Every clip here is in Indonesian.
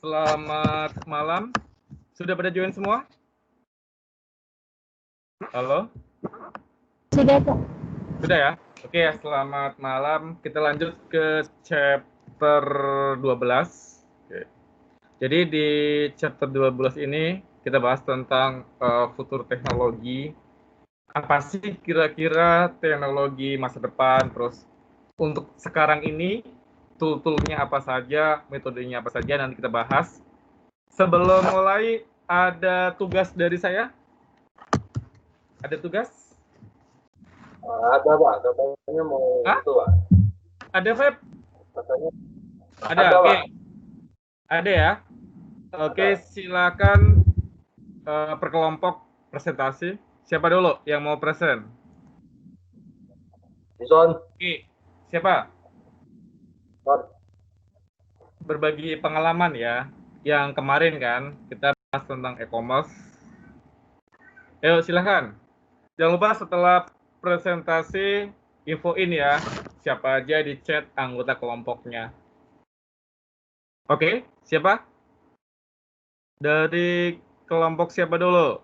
Selamat malam. Sudah pada join semua? Halo? Sudah, Pak. Sudah ya? Oke ya, selamat malam. Kita lanjut ke chapter 12. Oke. Jadi di chapter 12 ini kita bahas tentang futur teknologi. Apa sih kira-kira teknologi masa depan, terus untuk sekarang ini tool-toolnya apa saja, metodenya apa saja, nanti kita bahas. Sebelum mulai, ada tugas dari saya? Ada tugas? Ada Pak, katanya mau Hah? itu Pak. Ada, Feb? Katanya Ada, ada oke. Pak. Ada ya? Oke, Ada. silakan perkelompok presentasi. Siapa dulu yang mau present? Bison, Oke, siapa? Son. Berbagi pengalaman ya. Yang kemarin kan, kita bahas tentang e-commerce. Ayo, silakan. Jangan lupa setelah presentasi, infoin ya. Siapa aja di chat anggota kelompoknya. Oke, siapa? Dari kelompok siapa dulu?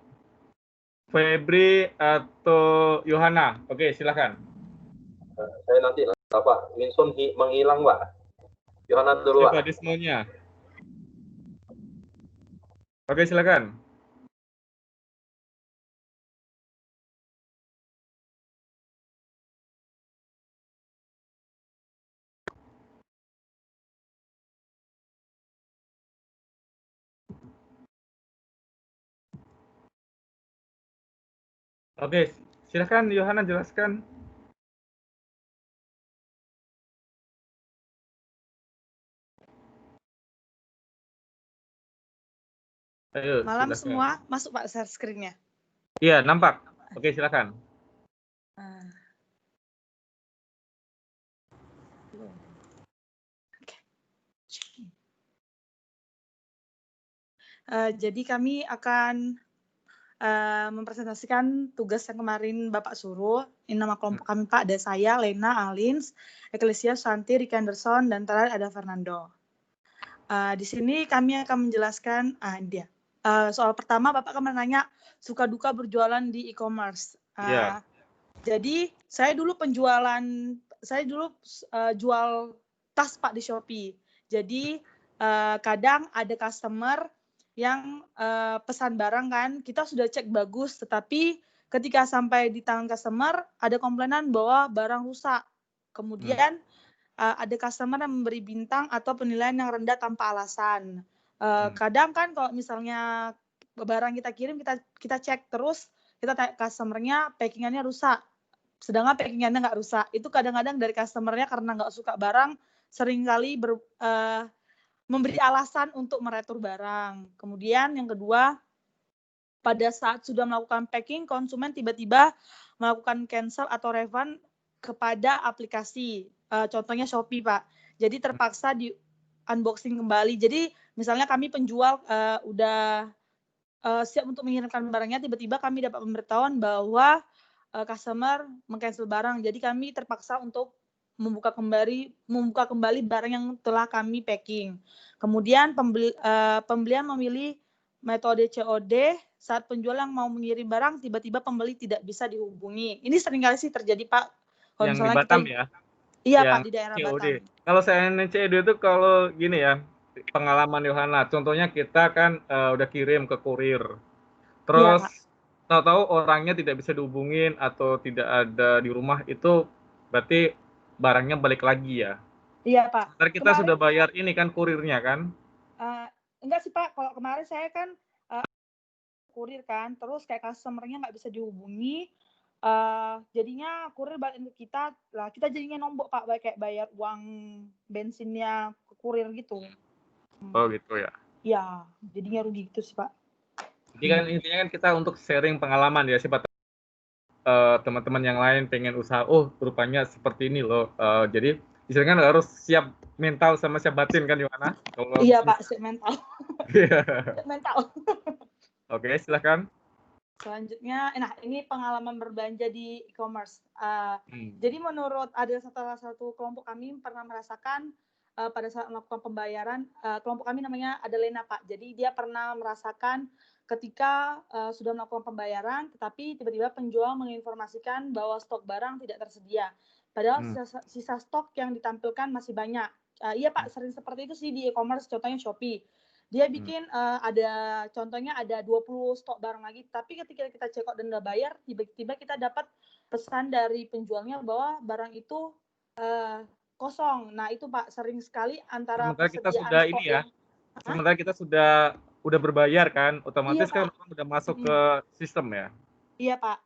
Febri atau Yohana? Oke, silakan. Saya nanti lah Pak. Winson menghilang Pak. Yohana dulu Siapa Pak. dismonya? Oke, silakan. Oke, silakan Yohana jelaskan. Ayo, Malam silakan. semua, masuk Pak share screen-nya. Iya, nampak. Oke, silakan. Jadi kami akan mempresentasikan tugas yang kemarin Bapak suruh. Ini nama kelompok kami Pak, ada saya, Lena, Alins, Ecclesia, Santi, Rick Anderson, dan terakhir ada Fernando. Di sini kami akan menjelaskan, dia. Soal pertama Bapak akan menanya suka duka berjualan di e-commerce. Iya. Jadi saya dulu jual tas Pak di Shopee. Jadi kadang ada customer yang pesan barang kan, kita sudah cek bagus, tetapi ketika sampai di tangan customer ada komplainan bahwa barang rusak. Kemudian ada customer yang memberi bintang atau penilaian yang rendah tanpa alasan. Kadang kan kalau misalnya barang kita kirim, kita cek terus, kita tanya customernya packingannya rusak, sedangkan packingannya nggak rusak. Itu kadang-kadang dari customernya karena nggak suka barang, seringkali memberi alasan untuk meretur barang. Kemudian yang kedua, pada saat sudah melakukan packing, konsumen tiba-tiba melakukan cancel atau refund kepada aplikasi. Contohnya Shopee, Pak. Jadi terpaksa di unboxing kembali. Jadi misalnya kami penjual udah siap untuk mengirimkan barangnya, tiba-tiba kami dapat pemberitahuan bahwa customer meng-cancel barang. Jadi kami terpaksa untuk membuka kembali barang yang telah kami packing. Kemudian pembelian memilih metode COD saat penjual yang mau mengirim barang, tiba-tiba pembeli tidak bisa dihubungi. Ini seringkali sih terjadi, Pak. Kalau Yang di misalnya Batam kita, ya? iya Yang Pak, di daerah COD. Batam. Kalau saya COD itu kalau gini ya, pengalaman Yohana. Contohnya kita kan udah kirim ke kurir. Iya Terus Pak. tahu-tahu orangnya tidak bisa dihubungin atau tidak ada di rumah, itu berarti barangnya balik lagi ya? Iya Pak. Ntar kita Kemarin sudah bayar ini kan kurirnya kan? enggak sih Pak, kalau kemarin saya kan kurir kan, terus kayak customer-nya nggak bisa dihubungi, jadinya kurir balik ke kita, lah kita jadinya nombok Pak, kayak bayar uang bensinnya ke kurir gitu. Oh gitu ya. Ya, jadinya rugi gitu sih Pak. Jadi kan intinya kan kita untuk sharing pengalaman ya, siapa teman-teman yang lain pengen usaha, oh rupanya seperti ini loh. Jadi misalnya kan harus siap mental sama siap batin kan Yohana? Kalau Iya Pak, siap mental. Iya. Siap mental. Oke, silahkan. Selanjutnya, nah ini pengalaman berbelanja di e-commerce. Jadi menurut ada salah satu kelompok kami pernah merasakan pada saat melakukan pembayaran, kelompok kami namanya Adalena, Pak. Jadi dia pernah merasakan ketika sudah melakukan pembayaran, tetapi tiba-tiba penjual menginformasikan bahwa stok barang tidak tersedia. Padahal sisa stok yang ditampilkan masih banyak. Iya Pak, sering seperti itu sih di e-commerce, contohnya Shopee. Dia bikin contohnya ada 20 stok barang lagi, tapi ketika kita check out dan udah bayar, tiba-tiba kita dapat pesan dari penjualnya bahwa barang itu kosong. Nah itu Pak, sering sekali antara Sementara kita persediaan sudah stok ini ya, yang sementara kita udah berbayar kan, iya otomatis kan Pak, orang udah masuk ke sistem ya. iya Pak.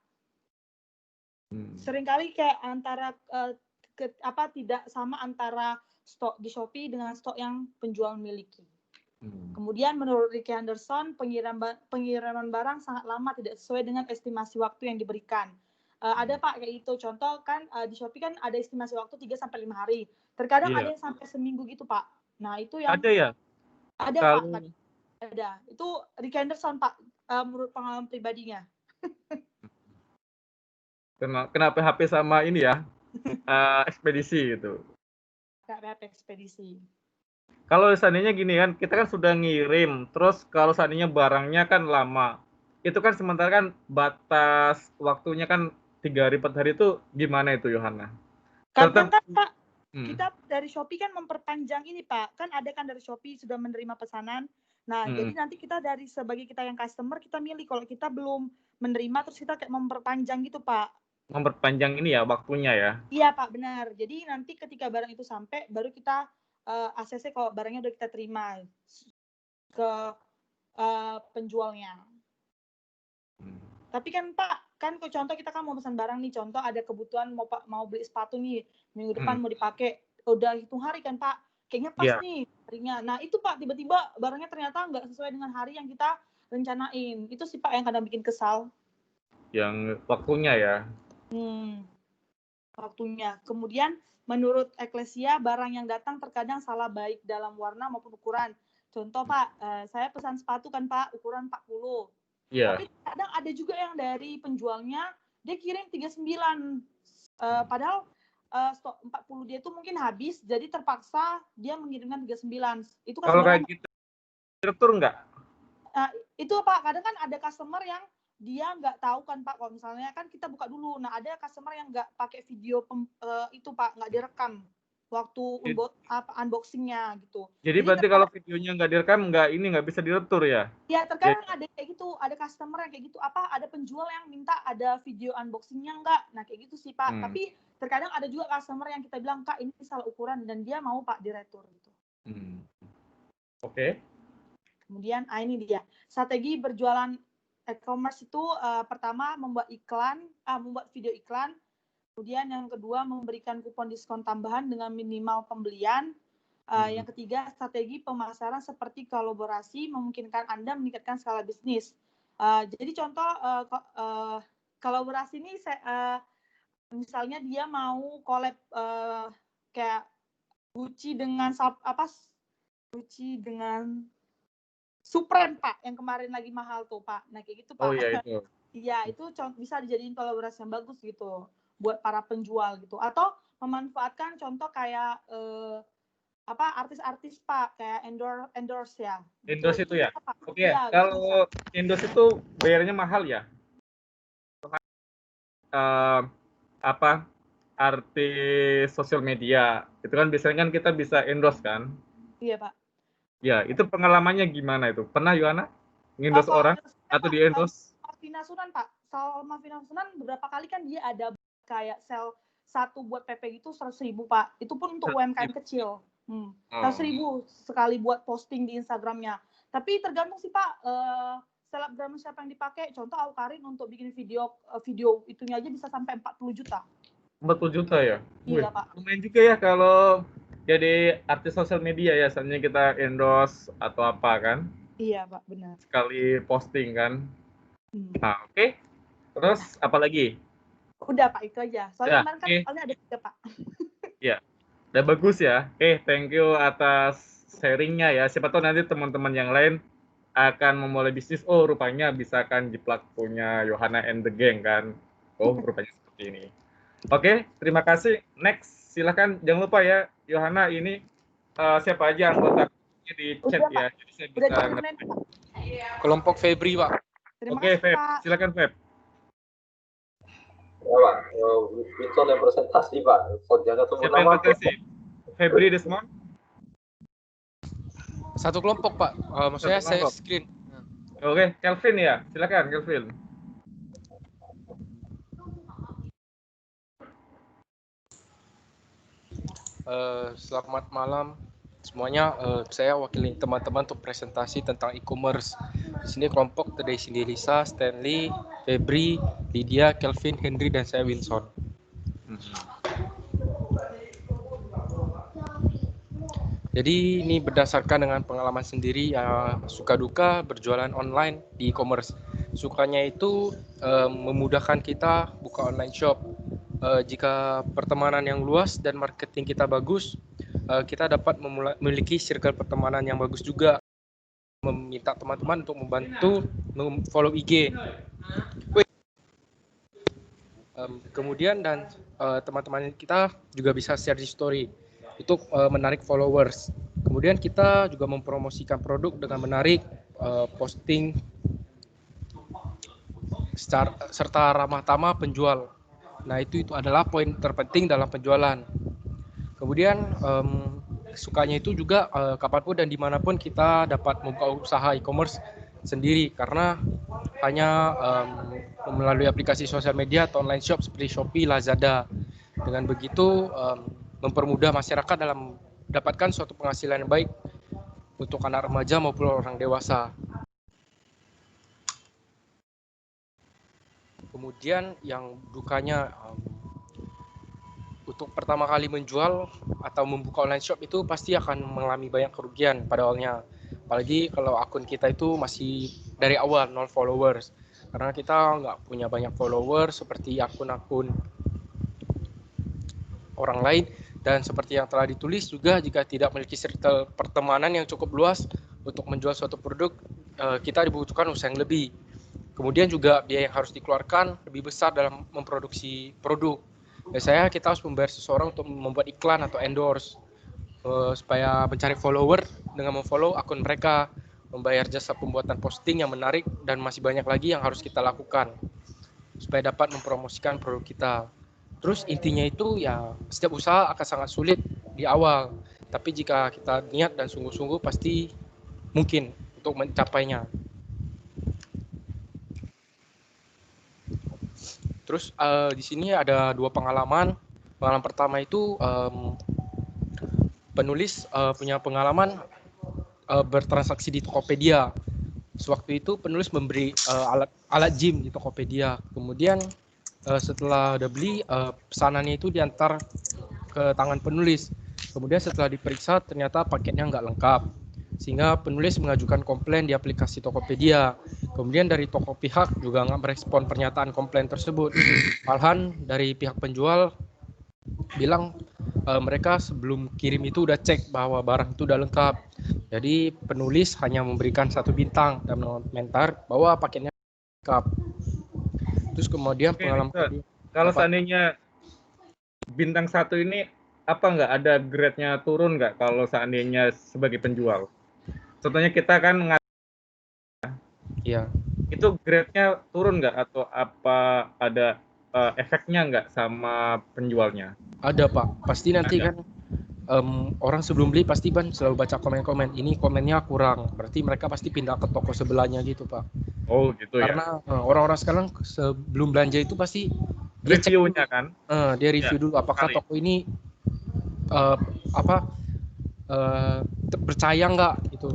Seringkali kayak antara tidak sama antara stok di Shopee dengan stok yang penjual miliki. Kemudian menurut Ricky Henderson, pengiriman barang sangat lama, tidak sesuai dengan estimasi waktu yang diberikan. Ada Pak kayak itu. Contoh kan di Shopee kan ada estimasi waktu 3-5 hari. Terkadang ada yang sampai seminggu gitu Pak. Nah itu yang ada ya? Ada Kalau... Pak. Ada. Itu Ricky Henderson Pak, menurut pengalaman pribadinya. Kenapa HP sama ini ya? Ekspedisi gitu. PHP ekspedisi. Kalau seandainya gini kan, kita kan sudah ngirim, terus kalau seandainya barangnya kan lama, itu kan sementara kan batas waktunya kan 3 hari 4 hari itu gimana itu Yohana? Kadang kan Pak, kita dari Shopee kan memperpanjang ini Pak, kan ada kan dari Shopee sudah menerima pesanan. Nah jadi nanti kita sebagai kita yang customer, kita milih kalau kita belum menerima, terus kita kayak memperpanjang gitu Pak. Memperpanjang ini ya waktunya ya? Iya Pak, benar. Jadi nanti ketika barang itu sampai, baru kita ACC kalau barangnya udah kita terima ke penjualnya. Tapi kan Pak, kan contoh kita kan mau pesan barang nih, contoh ada kebutuhan mau beli sepatu nih, minggu depan mau dipakai, udah hitung hari kan Pak, kayaknya pas nih harinya. Nah itu Pak, tiba-tiba barangnya ternyata nggak sesuai dengan hari yang kita rencanain. Itu sih Pak yang kadang bikin kesal. Yang waktunya ya? Waktunya. Kemudian menurut Eklesia, barang yang datang terkadang salah baik dalam warna maupun ukuran. Contoh Pak, saya pesan sepatu kan Pak, ukuran 40. Tapi kadang ada juga yang dari penjualnya, dia kirim 39. Padahal stok 40 dia itu mungkin habis, jadi terpaksa dia mengirimkan 39. Itu kan kalau kayak gitu, retur nggak? Itu Pak, kadang kan ada customer yang dia nggak tahu kan Pak, kalau misalnya kan kita buka dulu. Nah ada customer yang nggak pakai video itu Pak, nggak direkam waktu unboxingnya gitu. Jadi berarti kalau videonya nggak direkam, nggak bisa diretur ya? Ya terkadang ada kayak gitu, ada customer yang kayak gitu. Ada penjual yang minta ada video unboxingnya nggak? Nah kayak gitu sih Pak. Tapi terkadang ada juga customer yang kita bilang Kak ini salah ukuran dan dia mau Pak diretur gitu. Oke. Kemudian ini dia strategi berjualan e-commerce itu pertama membuat video iklan. Kemudian yang kedua memberikan kupon diskon tambahan dengan minimal pembelian. Yang ketiga strategi pemasaran seperti kolaborasi memungkinkan Anda meningkatkan skala bisnis. Jadi contoh kolaborasi ini misalnya dia mau collab kayak Gucci dengan Supreme Pak, yang kemarin lagi mahal tuh Pak. Nah kayak gitu Pak. Oh iya itu. Iya itu bisa dijadiin kolaborasi yang bagus gitu buat para penjual gitu. Atau memanfaatkan contoh kayak artis-artis Pak, kayak endorse ya. Endorse itu ya. Oke. Ya, kalau endorse itu bayarnya mahal ya? Artis sosial media itu kan biasanya kan kita bisa endorse kan? Iya Pak. Ya itu pengalamannya gimana itu? Pernah Yohana endorse orang atau di endorse? Vina Sunan Pak, Salma Vina Sunan beberapa kali kan dia ada kayak sel satu buat PP gitu 100.000 Pak. Itu pun untuk UMKM kecil. 100.000 sekali buat posting di Instagramnya. Tapi tergantung sih Pak, selebgram siapa yang dipakai. Contoh Aukarin untuk bikin video itunya aja bisa sampai 40 juta. 40 juta ya? Iya Pak. Lumayan juga ya kalau jadi artis sosial media ya, misalnya kita endorse atau apa kan? Iya Pak, benar. Sekali posting kan? Nah, oke. Terus apa lagi? Udah Pak, itu aja. Soalnya kemarin kan soalnya ada 3 Pak. Ya, udah bagus ya. Thank you atas sharingnya ya. Siapa tahu nanti teman-teman yang lain akan memulai bisnis. Oh, rupanya bisa kan jiplak punya Yohana and the Gang kan. Oh, rupanya seperti ini. Oke, terima kasih. Next, silakan. Jangan lupa ya, Yohana ini siapa aja anggota di chat ya. Jadi saya Udah bisa di-online, Pak. Kelompok Febri, Pak. Terima Oke, kasih, Feb. Pak. Silakan, Feb. Ya Pak, Winson yang presentasi Pak. Jangan sebut Siapa yang nama. presentasi? Febri Desmond? Satu kelompok, Pak. Maksudnya Satu saya kelompok. screen. Oke, Kelvin ya. Silakan, Kelvin. Selamat malam semuanya. Saya wakili teman-teman untuk presentasi tentang e-commerce. Di sini kelompok terdiri sini Lisa, Stanley, Febri, Lydia, Kelvin, Henry, dan saya Winson. Jadi ini berdasarkan dengan pengalaman sendiri, suka duka berjualan online di e-commerce. Sukanya itu memudahkan kita buka online shop. Jika pertemanan yang luas dan marketing kita bagus, kita dapat memiliki circle pertemanan yang bagus juga. Meminta teman-teman untuk membantu follow IG. Kemudian dan teman-teman kita juga bisa share di story untuk menarik followers. Kemudian kita juga mempromosikan produk dengan menarik posting serta ramah tamah penjual. Nah, itu adalah poin terpenting dalam penjualan. Kemudian sukanya itu juga kapanpun dan dimanapun kita dapat membuka usaha e-commerce sendiri, karena hanya melalui aplikasi sosial media atau online shop seperti Shopee, Lazada. Dengan begitu mempermudah masyarakat dalam mendapatkan suatu penghasilan yang baik untuk anak remaja maupun orang dewasa. Kemudian yang dukanya, untuk pertama kali menjual atau membuka online shop itu pasti akan mengalami banyak kerugian pada awalnya. Apalagi kalau akun kita itu masih dari awal 0 followers. Karena kita nggak punya banyak followers seperti akun-akun orang lain. Dan seperti yang telah ditulis juga, jika tidak memiliki circle pertemanan yang cukup luas untuk menjual suatu produk, kita dibutuhkan usaha yang lebih. Kemudian juga biaya yang harus dikeluarkan lebih besar dalam memproduksi produk. Biasanya kita harus membayar seseorang untuk membuat iklan atau endorse supaya mencari follower dengan memfollow akun mereka, membayar jasa pembuatan posting yang menarik, dan masih banyak lagi yang harus kita lakukan supaya dapat mempromosikan produk kita. Terus intinya itu ya, setiap usaha akan sangat sulit di awal, tapi jika kita niat dan sungguh-sungguh pasti mungkin untuk mencapainya. Terus di sini ada dua pengalaman. Pengalaman pertama itu penulis punya pengalaman bertransaksi di Tokopedia. Sewaktu itu penulis memberi alat gym di Tokopedia. Kemudian setelah udah beli, pesanannya itu diantar ke tangan penulis. Kemudian setelah diperiksa ternyata paketnya nggak lengkap, sehingga penulis mengajukan komplain di aplikasi Tokopedia. Kemudian dari toko pihak juga nggak merespon pernyataan komplain tersebut. Malahan dari pihak penjual bilang mereka sebelum kirim itu udah cek bahwa barang itu udah lengkap. Jadi penulis hanya memberikan 1 bintang dan mengomentar bahwa paketnya lengkap. Terus kemudian pengalaman kedua. Kalau seandainya bintang 1 ini apa nggak ada grade-nya turun nggak kalau seandainya sebagai penjual? Contohnya kita kan Iya. Itu grade-nya turun nggak atau apa ada efeknya nggak sama penjualnya? Ada Pak, pasti nanti kan orang sebelum beli pasti kan selalu baca komen-komen, ini komennya kurang, berarti mereka pasti pindah ke toko sebelahnya gitu Pak. Oh gitu. Karena orang-orang sekarang sebelum belanja itu pasti dia reviewnya kan? Dia review dulu apakah toko ini percaya nggak gitu.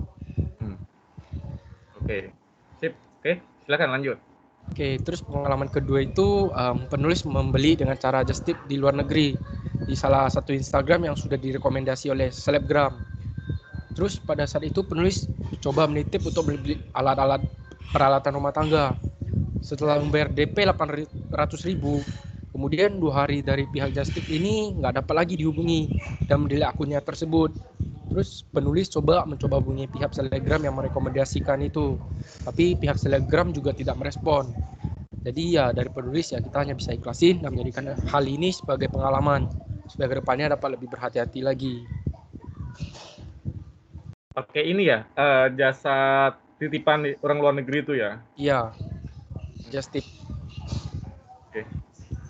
Oke. Sip. Oke, silakan lanjut. Oke, terus pengalaman kedua itu penulis membeli dengan cara just tip di luar negeri di salah satu Instagram yang sudah direkomendasi oleh selebgram. Terus pada saat itu penulis coba menitip untuk beli alat-alat peralatan rumah tangga. Setelah membayar DP 800.000, kemudian 2 hari dari pihak just tip ini nggak dapat lagi dihubungi dan mendelete akunnya tersebut. Terus penulis mencoba hubungi pihak selebgram yang merekomendasikan itu, tapi pihak selebgram juga tidak merespon. Jadi ya dari penulis ya kita hanya bisa ikhlasin dan menjadikan hal ini sebagai pengalaman supaya kedepannya dapat lebih berhati-hati lagi. pakai ini ya, jasa titipan orang luar negeri itu ya. Iya, just tip. Oke.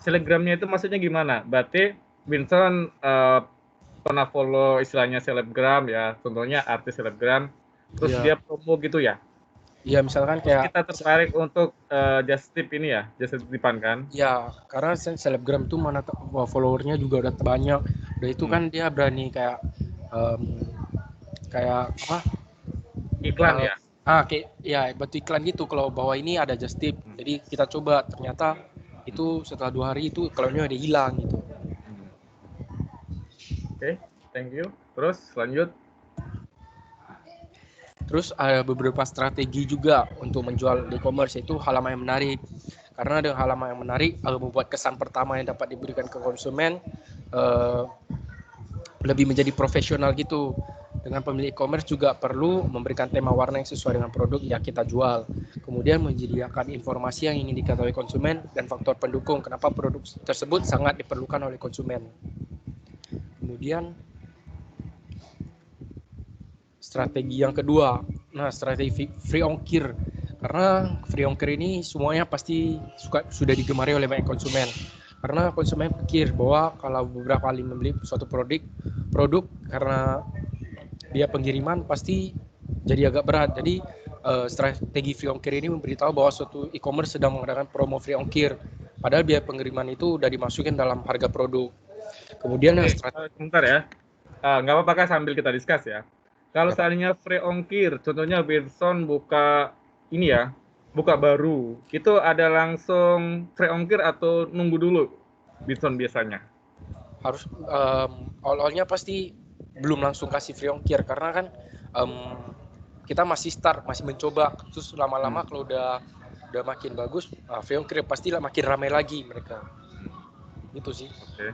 Selebgramnya itu maksudnya gimana? Berarti Vincent pernah follow istilahnya selebgram ya, contohnya artis selebgram, terus Iya. dia promo gitu ya. Iya, misalkan Terus kayak kita tertarik untuk just tip ini ya, jasa titipan kan? ya, karena selebgram tuh mana followernya juga udah banyak. Udah itu kan dia berani kayak em, kayak apa? Iklan ya. Kayak ya batu iklan gitu kalau bahwa ini ada just tip. Jadi kita coba, ternyata itu setelah 2 hari itu iklannya udah hilang gitu. Oke, thank you. Terus lanjut. Terus ada beberapa strategi juga untuk menjual e-commerce, itu halaman yang menarik. Karena dengan halaman yang menarik membuat kesan pertama yang dapat diberikan ke konsumen lebih menjadi profesional gitu. Dengan pemilik e-commerce juga perlu memberikan tema warna yang sesuai dengan produk yang kita jual. Kemudian menyediakan informasi yang ingin diketahui konsumen dan faktor pendukung kenapa produk tersebut sangat diperlukan oleh konsumen. Kemudian strategi yang kedua, nah strategi free ongkir. Karena free ongkir ini semuanya pasti sudah digemari oleh banyak konsumen. Karena konsumen pikir bahwa kalau beberapa kali membeli suatu produk karena biaya pengiriman pasti jadi agak berat. Jadi strategi free ongkir ini memberitahu bahwa suatu e-commerce sedang mengadakan promo free ongkir. Padahal biaya pengiriman itu sudah dimasukkan dalam harga produk. Kemudian yang sebentar ya. Nggak apa-apa kan sambil kita discuss ya. Kalau seandainya free ongkir, contohnya Wilson buka ini ya, buka baru, itu ada langsung free ongkir atau nunggu dulu Wilson biasanya? Harus awal-awalnya pasti belum langsung kasih free ongkir karena kan kita masih start, masih mencoba. Terus lama-lama kalau udah makin bagus, free ongkir pasti makin ramai lagi mereka. Itu sih. Oke.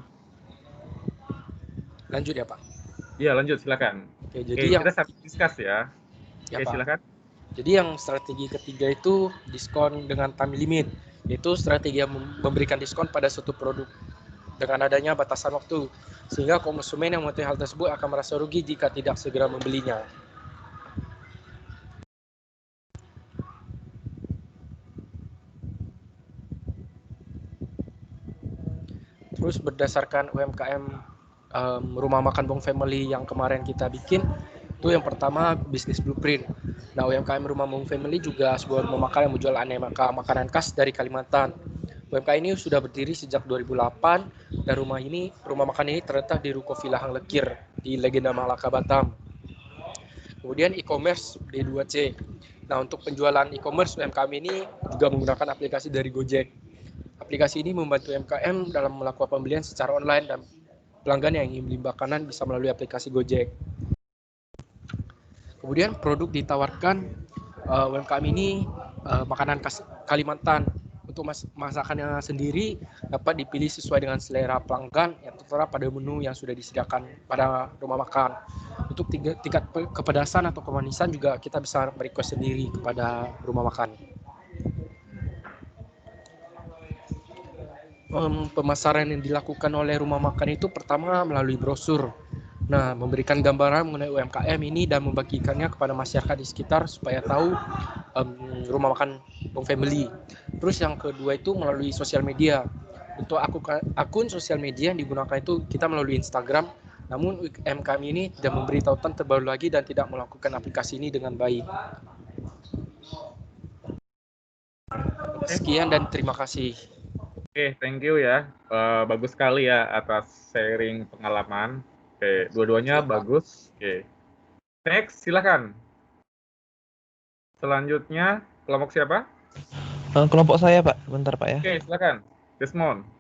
Lanjut ya Pak. Iya lanjut silakan. Oke, jadi kita sambil discuss ya. Oke, Pak. silakan. Jadi yang strategi ketiga itu diskon dengan time limit, yaitu strategi yang memberikan diskon pada suatu produk dengan adanya batasan waktu, sehingga konsumen yang mengetahui hal tersebut akan merasa rugi jika tidak segera membelinya. Terus berdasarkan UMKM rumah makan Bong Family yang kemarin kita bikin, itu yang pertama bisnis blueprint. Nah, UMKM rumah Bong Family juga sebuah rumah makan yang menjual aneka makanan khas dari Kalimantan. UMKM ini sudah berdiri sejak 2008 dan rumah makan ini terletak di Ruko Villa Hang Lekir di Legenda Malaka Batam. Kemudian e-commerce D2C. Nah, untuk penjualan e-commerce UMKM ini juga menggunakan aplikasi dari Gojek. Aplikasi ini membantu UMKM dalam melakukan pembelian secara online dan pelanggan yang ingin beli makanan bisa melalui aplikasi Gojek. Kemudian produk ditawarkan UMKM ini makanan khas Kalimantan. Untuk masakannya sendiri dapat dipilih sesuai dengan selera pelanggan yang tertera pada menu yang sudah disediakan pada rumah makan. Untuk tingkat kepedasan atau kemanisan juga kita bisa request sendiri kepada rumah makan. Pemasaran yang dilakukan oleh rumah makan itu pertama melalui brosur. Nah, memberikan gambaran mengenai UMKM ini dan membagikannya kepada masyarakat di sekitar supaya tahu rumah makan Bong Family. Terus yang kedua itu melalui sosial media. Untuk akun sosial media yang digunakan itu kita melalui Instagram. Namun UMKM ini tidak memberi tautan terbaru lagi dan tidak melakukan aplikasi ini dengan baik. Sekian dan terima kasih. Oke, thank you ya. Bagus sekali ya atas sharing pengalaman. Oke, dua-duanya bagus. Oke. Next, silakan. Selanjutnya, kelompok siapa? Kelompok saya, Pak. Bentar, Pak ya. Oke, silakan. Desmond.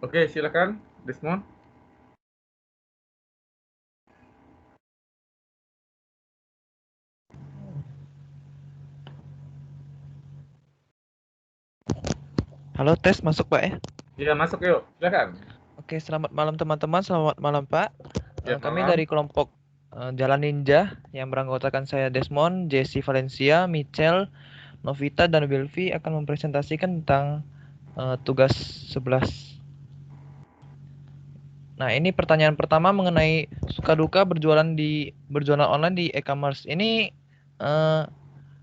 Oke, silakan Desmond. Halo, tes masuk Pak ya? Iya, masuk yuk. Silakan. Oke, selamat malam teman-teman, selamat malam Pak. Ya, Kami malam. dari kelompok Jalan Ninja yang beranggotakan saya Desmond, Jesse Valencia, Michel, Novita, dan Wilvi akan mempresentasikan tentang tugas 11. Nah, ini pertanyaan pertama mengenai suka duka berjualan online di e-commerce. Ini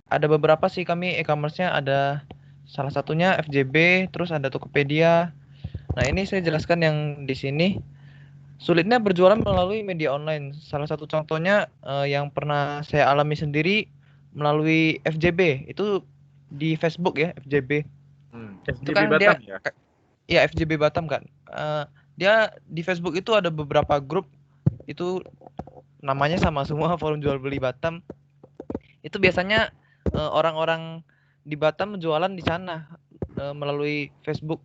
ada beberapa sih kami e-commerce-nya, ada salah satunya FJB, terus ada Tokopedia. Nah, ini saya jelaskan yang di sini. Sulitnya berjualan melalui media online. Salah satu contohnya yang pernah saya alami sendiri melalui FJB. Itu di Facebook ya, FJB. Itu FJB kan Batam dia, ya? ya FJB Batam kan. Dia di Facebook itu ada beberapa grup, itu namanya sama semua, forum jual beli Batam. Itu biasanya orang-orang di Batam jualan di sana melalui Facebook.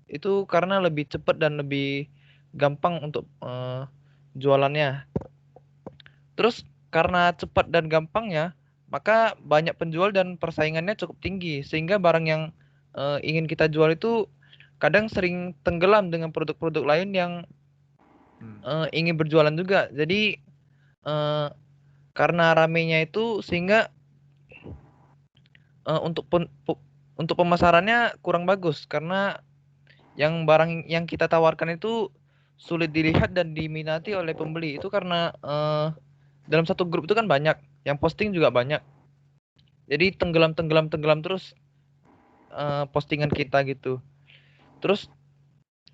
Itu karena lebih cepat dan lebih gampang untuk jualannya. Terus karena cepat dan gampangnya, maka banyak penjual dan persaingannya cukup tinggi, sehingga barang yang ingin kita jual itu kadang sering tenggelam dengan produk-produk lain yang ingin berjualan juga. Jadi karena ramenya itu, sehingga untuk pemasarannya kurang bagus, karena yang barang yang kita tawarkan itu sulit dilihat dan diminati oleh pembeli. Itu karena dalam satu grup itu kan banyak, yang posting juga banyak. Jadi tenggelam terus postingan kita gitu. Terus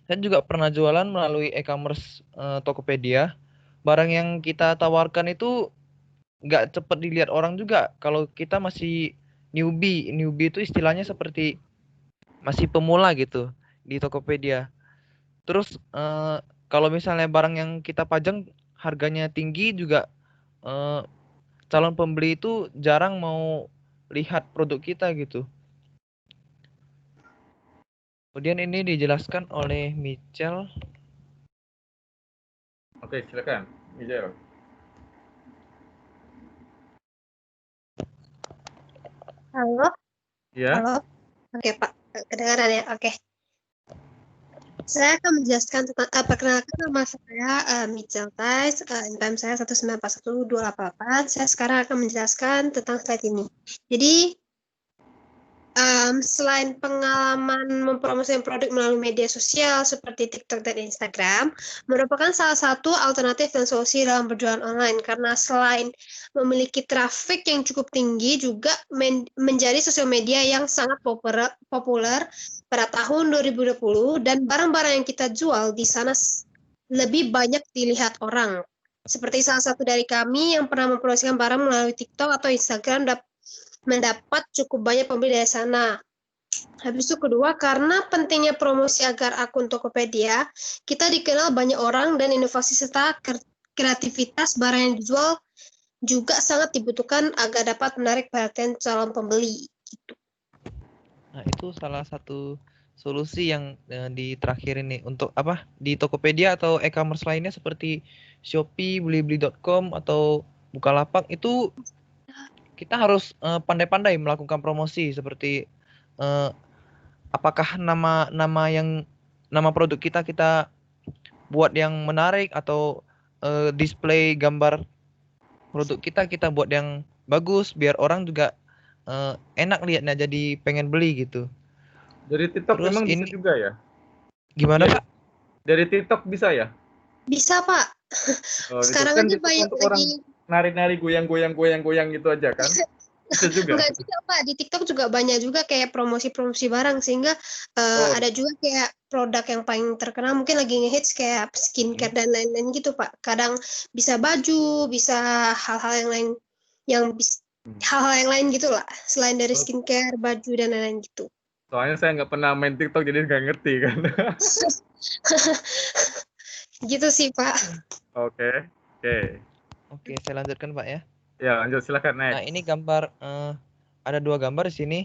saya juga pernah jualan melalui e-commerce Tokopedia. Barang yang kita tawarkan itu nggak cepat dilihat orang juga. Kalau kita masih newbie itu istilahnya seperti masih pemula gitu di Tokopedia. Terus kalau misalnya barang yang kita pajang harganya tinggi juga, calon pembeli itu jarang mau lihat produk kita gitu. Kemudian ini dijelaskan oleh Michel. Oke, silakan. Michel. Halo, Ya. halo. Oke, Pak. Kedengaran ya? Oke. Saya akan menjelaskan tentang perkenalkan, nama saya Michel Tais, NPM saya 1941288. Saya sekarang akan menjelaskan tentang slide ini. Jadi, selain pengalaman mempromosikan produk melalui media sosial seperti TikTok dan Instagram, merupakan salah satu alternatif dan solusi dalam berjualan online, karena selain memiliki traffic yang cukup tinggi, juga menjadi sosial media yang sangat populer pada tahun 2020, dan barang-barang yang kita jual di sana lebih banyak dilihat orang. Seperti salah satu dari kami yang pernah mempromosikan barang melalui TikTok atau Instagram mendapat cukup banyak pembeli dari sana. Habis itu kedua, karena pentingnya promosi agar akun Tokopedia, kita dikenal banyak orang, dan inovasi serta kreativitas barang yang dijual juga sangat dibutuhkan agar dapat menarik perhatian calon pembeli. Gitu. Nah, itu salah satu solusi yang di terakhir ini untuk apa? Di Tokopedia atau e-commerce lainnya seperti Shopee, Blibli.com atau Bukalapak, itu kita harus pandai-pandai melakukan promosi seperti apakah nama produk kita buat yang menarik, atau display gambar produk kita buat yang bagus biar orang juga enak lihatnya, jadi pengen beli gitu. Dari TikTok Terus memang bisa ini juga ya? gimana Iya. Pak? Dari TikTok bisa ya? Bisa, Pak. Sekarang kan aja TikTok banyak untuk lagi. orang nari-nari, goyang gitu aja kan? Bisa juga. Enggak juga, Pak. Di TikTok juga banyak juga kayak promosi-promosi barang, sehingga ada juga kayak produk yang paling terkenal mungkin lagi ngehits kayak skincare dan lain-lain gitu, Pak. Kadang bisa baju, bisa hal-hal yang lain, hal-hal yang lain gitu lah, selain dari skincare, baju dan lain-lain gitu. Soalnya saya nggak pernah main TikTok, jadi nggak ngerti kan. Gitu sih, Pak. Oke, saya lanjutkan Pak ya. Ya, lanjut silakan next. Nah, ini gambar ada 2 gambar di sini.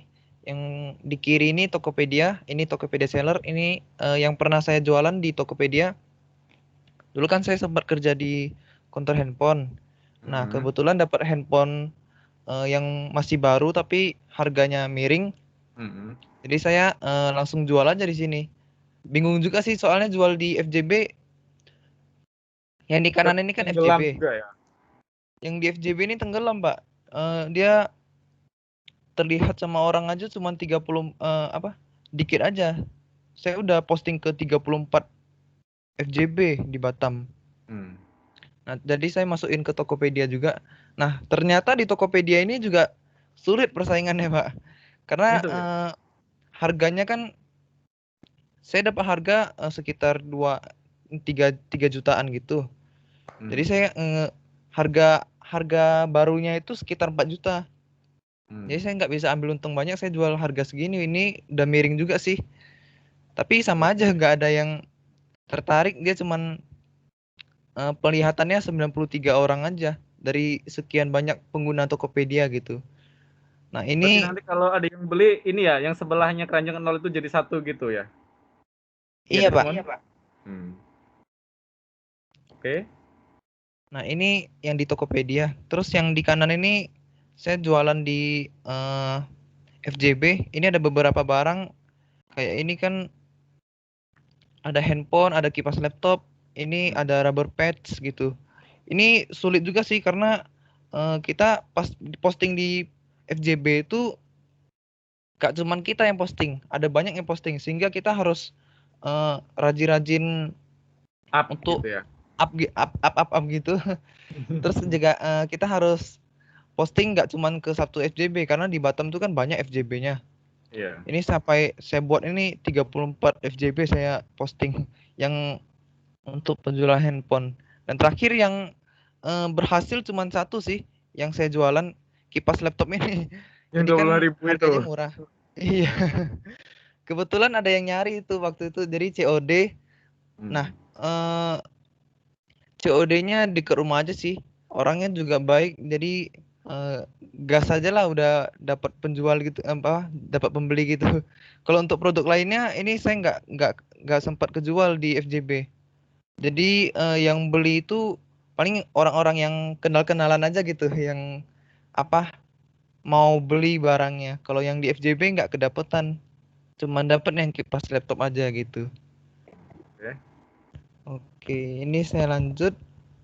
Yang di kiri ini Tokopedia, ini Tokopedia Seller, ini yang pernah saya jualan di Tokopedia. Dulu kan saya sempat kerja di konter handphone. Nah, kebetulan dapat handphone yang masih baru tapi harganya miring. Jadi saya langsung jual aja di sini. Bingung juga sih soalnya jual di FJB. Yang di kanan ini kan Tenggelam FJB. juga ya. Yang di FJB ini tenggelam, Pak. Dia terlihat sama orang aja cuma 30 dikit aja. Saya udah posting ke 34 FJB di Batam. Nah, jadi saya masukin ke Tokopedia juga. Nah, ternyata di Tokopedia ini juga sulit persaingannya, Pak. Karena Gitu ya? harganya kan saya dapat harga sekitar 3 jutaan gitu. Jadi saya harga barunya itu sekitar 4 juta. Jadi saya nggak bisa ambil untung banyak, saya jual harga segini. Ini udah miring juga sih. Tapi sama aja nggak ada yang tertarik, dia cuman pelihatannya 93 orang aja dari sekian banyak pengguna Tokopedia gitu. Nah, Berarti ini nanti kalau ada yang beli ini ya, yang sebelahnya keranjang 0 itu jadi 1 gitu ya? iya, Pak. Iya, Pak. Oke. Nah, ini yang di Tokopedia. Terus yang di kanan ini saya jualan di FJB. Ini ada beberapa barang kayak ini kan ada handphone, ada kipas laptop, ini ada rubber pads gitu. Ini sulit juga sih karena kita pas posting di FJB itu gak cuman kita yang posting, ada banyak yang posting sehingga kita harus rajin-rajin Up untuk gitu ya. up gitu. Terus juga kita harus posting nggak cuman ke satu FJB karena di Batam tuh kan banyak FJB-nya. Iya. Ini sampai saya buat ini 34 FJB saya posting yang untuk penjualan handphone. Dan terakhir yang berhasil cuman satu sih yang saya jualan, kipas laptop ini. Yang Ini kan 12.000 itu. harganya murah. Iya. Kebetulan ada yang nyari itu waktu itu, jadi COD. Nah, COD-nya di ke rumah aja sih. Orangnya juga baik, jadi gas aja lah udah dapat penjual gitu, dapat pembeli gitu. Kalau untuk produk lainnya ini saya nggak sempat kejual di FJB. Jadi yang beli itu paling orang-orang yang kenal-kenalan aja gitu, yang mau beli barangnya. Kalau yang di FJB nggak kedapetan, cuman dapat yang kipas laptop aja gitu. Oke, ini saya lanjut.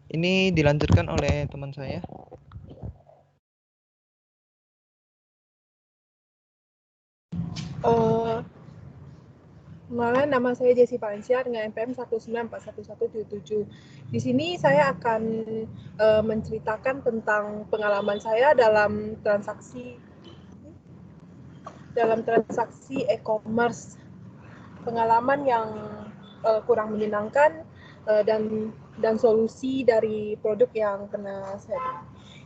Ini dilanjutkan oleh teman saya. Kenalkan, nama saya Jessi Pansyar dengan NPM 1941177. Di sini saya akan menceritakan tentang pengalaman saya dalam transaksi e-commerce. Pengalaman yang kurang menyenangkan dan solusi dari produk yang pernah saya beli.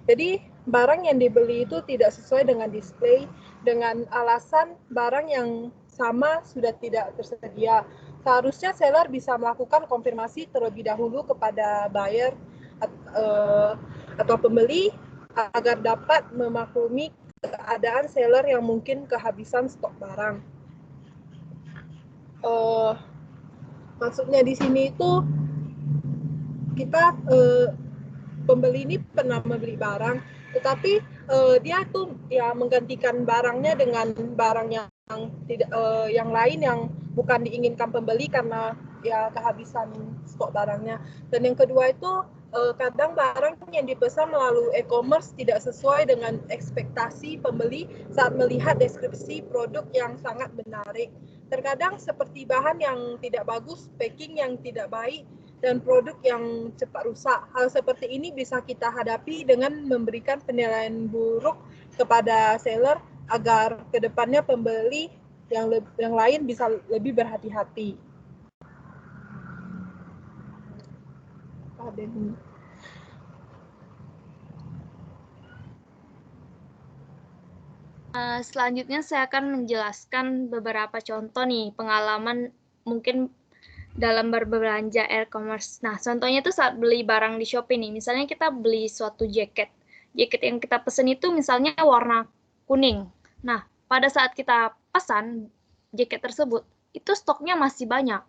Jadi barang yang dibeli itu tidak sesuai dengan display dengan alasan barang yang sama sudah tidak tersedia. Seharusnya seller bisa melakukan konfirmasi terlebih dahulu kepada buyer atau pembeli agar dapat memaklumi keadaan seller yang mungkin kehabisan stok barang. Maksudnya di sini itu kita pembeli ini pernah membeli barang, tetapi dia tuh ya menggantikan barangnya dengan barang yang tidak yang lain yang bukan diinginkan pembeli karena ya kehabisan stok barangnya. Dan yang kedua itu kadang barang yang dipesan melalui e-commerce tidak sesuai dengan ekspektasi pembeli saat melihat deskripsi produk yang sangat menarik. Terkadang seperti bahan yang tidak bagus, packing yang tidak baik, dan produk yang cepat rusak. Hal seperti ini bisa kita hadapi dengan memberikan penilaian buruk kepada seller agar kedepannya pembeli yang lain bisa lebih berhati-hati. Selanjutnya saya akan menjelaskan beberapa contoh nih pengalaman mungkin dalam berbelanja e-commerce. Nah, contohnya itu saat beli barang di Shopee nih. Misalnya kita beli suatu jaket. Jaket yang kita pesen itu misalnya warna kuning. Nah, pada saat kita pesan jaket tersebut, itu stoknya masih banyak.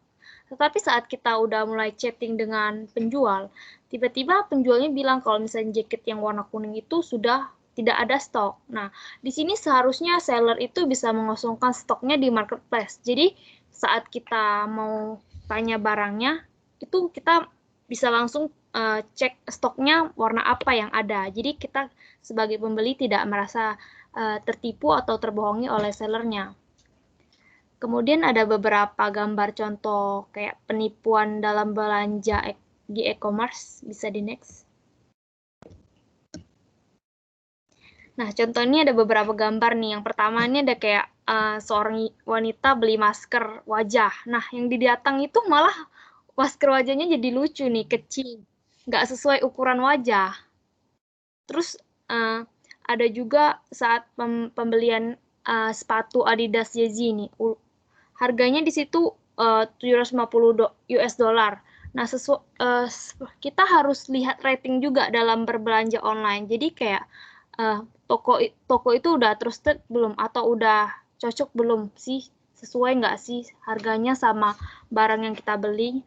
Tetapi saat kita udah mulai chatting dengan penjual, tiba-tiba penjualnya bilang kalau misalnya jaket yang warna kuning itu sudah tidak ada stok. Nah, di sini seharusnya seller itu bisa mengosongkan stoknya di marketplace. Jadi, saat kita mau tanya barangnya, itu kita bisa langsung cek stoknya warna apa yang ada. Jadi, kita sebagai pembeli tidak merasa tertipu atau terbohongi oleh sellernya. Kemudian ada beberapa gambar contoh kayak penipuan dalam belanja di e-commerce, bisa di next. Nah, contoh ini ada beberapa gambar nih. Yang pertama ini ada kayak seorang wanita beli masker wajah. Nah, yang didatang itu malah masker wajahnya jadi lucu nih, kecil. Nggak sesuai ukuran wajah. Terus ada juga saat pembelian sepatu Adidas Yeezy nih. Harganya di situ $750. Nah, kita harus lihat rating juga dalam berbelanja online. Jadi kayak toko itu udah trusted belum atau udah cocok belum sih, sesuai nggak sih harganya sama barang yang kita beli.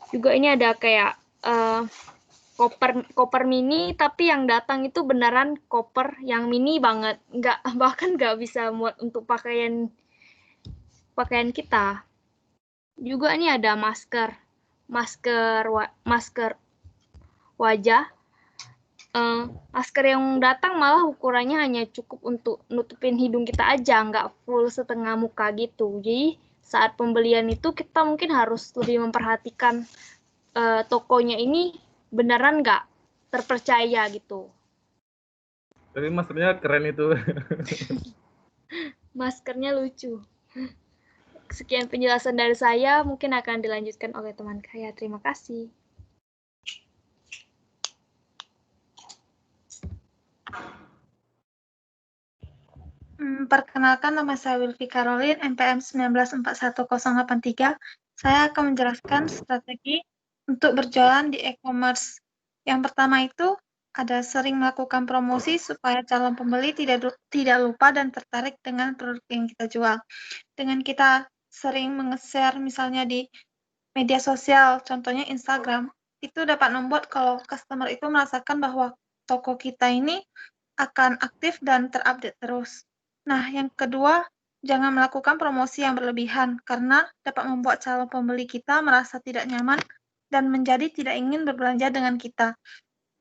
Juga ini ada kayak koper mini, tapi yang datang itu beneran koper yang mini banget, bahkan nggak bisa muat untuk pakaian kita. Juga ini ada masker wajah. Masker yang datang malah ukurannya hanya cukup untuk nutupin hidung kita aja, nggak full setengah muka gitu. Jadi saat pembelian itu kita mungkin harus lebih memperhatikan tokonya ini beneran nggak terpercaya gitu. Tapi maskernya keren itu. Maskernya lucu. Sekian penjelasan dari saya, mungkin akan dilanjutkan oleh teman saya. Terima kasih. Perkenalkan, nama saya Wilfi Caroline, NPM 1941083. Saya akan menjelaskan strategi untuk berjualan di e-commerce. Yang pertama itu ada sering melakukan promosi supaya calon pembeli tidak lupa dan tertarik dengan produk yang kita jual. Dengan kita sering nge-share misalnya di media sosial, contohnya Instagram, itu dapat membuat kalau customer itu merasakan bahwa toko kita ini akan aktif dan terupdate terus. Nah, yang kedua, jangan melakukan promosi yang berlebihan karena dapat membuat calon pembeli kita merasa tidak nyaman dan menjadi tidak ingin berbelanja dengan kita.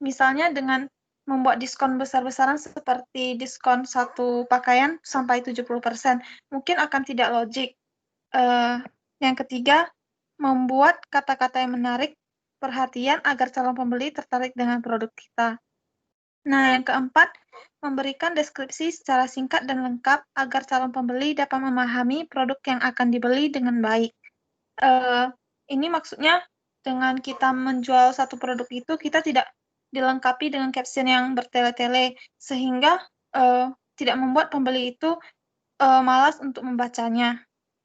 Misalnya dengan membuat diskon besar-besaran seperti diskon satu pakaian sampai 70%, mungkin akan tidak logik. Yang ketiga, membuat kata-kata yang menarik perhatian agar calon pembeli tertarik dengan produk kita. Nah, yang keempat, memberikan deskripsi secara singkat dan lengkap agar calon pembeli dapat memahami produk yang akan dibeli dengan baik. Ini maksudnya dengan kita menjual satu produk itu, kita tidak dilengkapi dengan caption yang bertele-tele, sehingga tidak membuat pembeli itu malas untuk membacanya.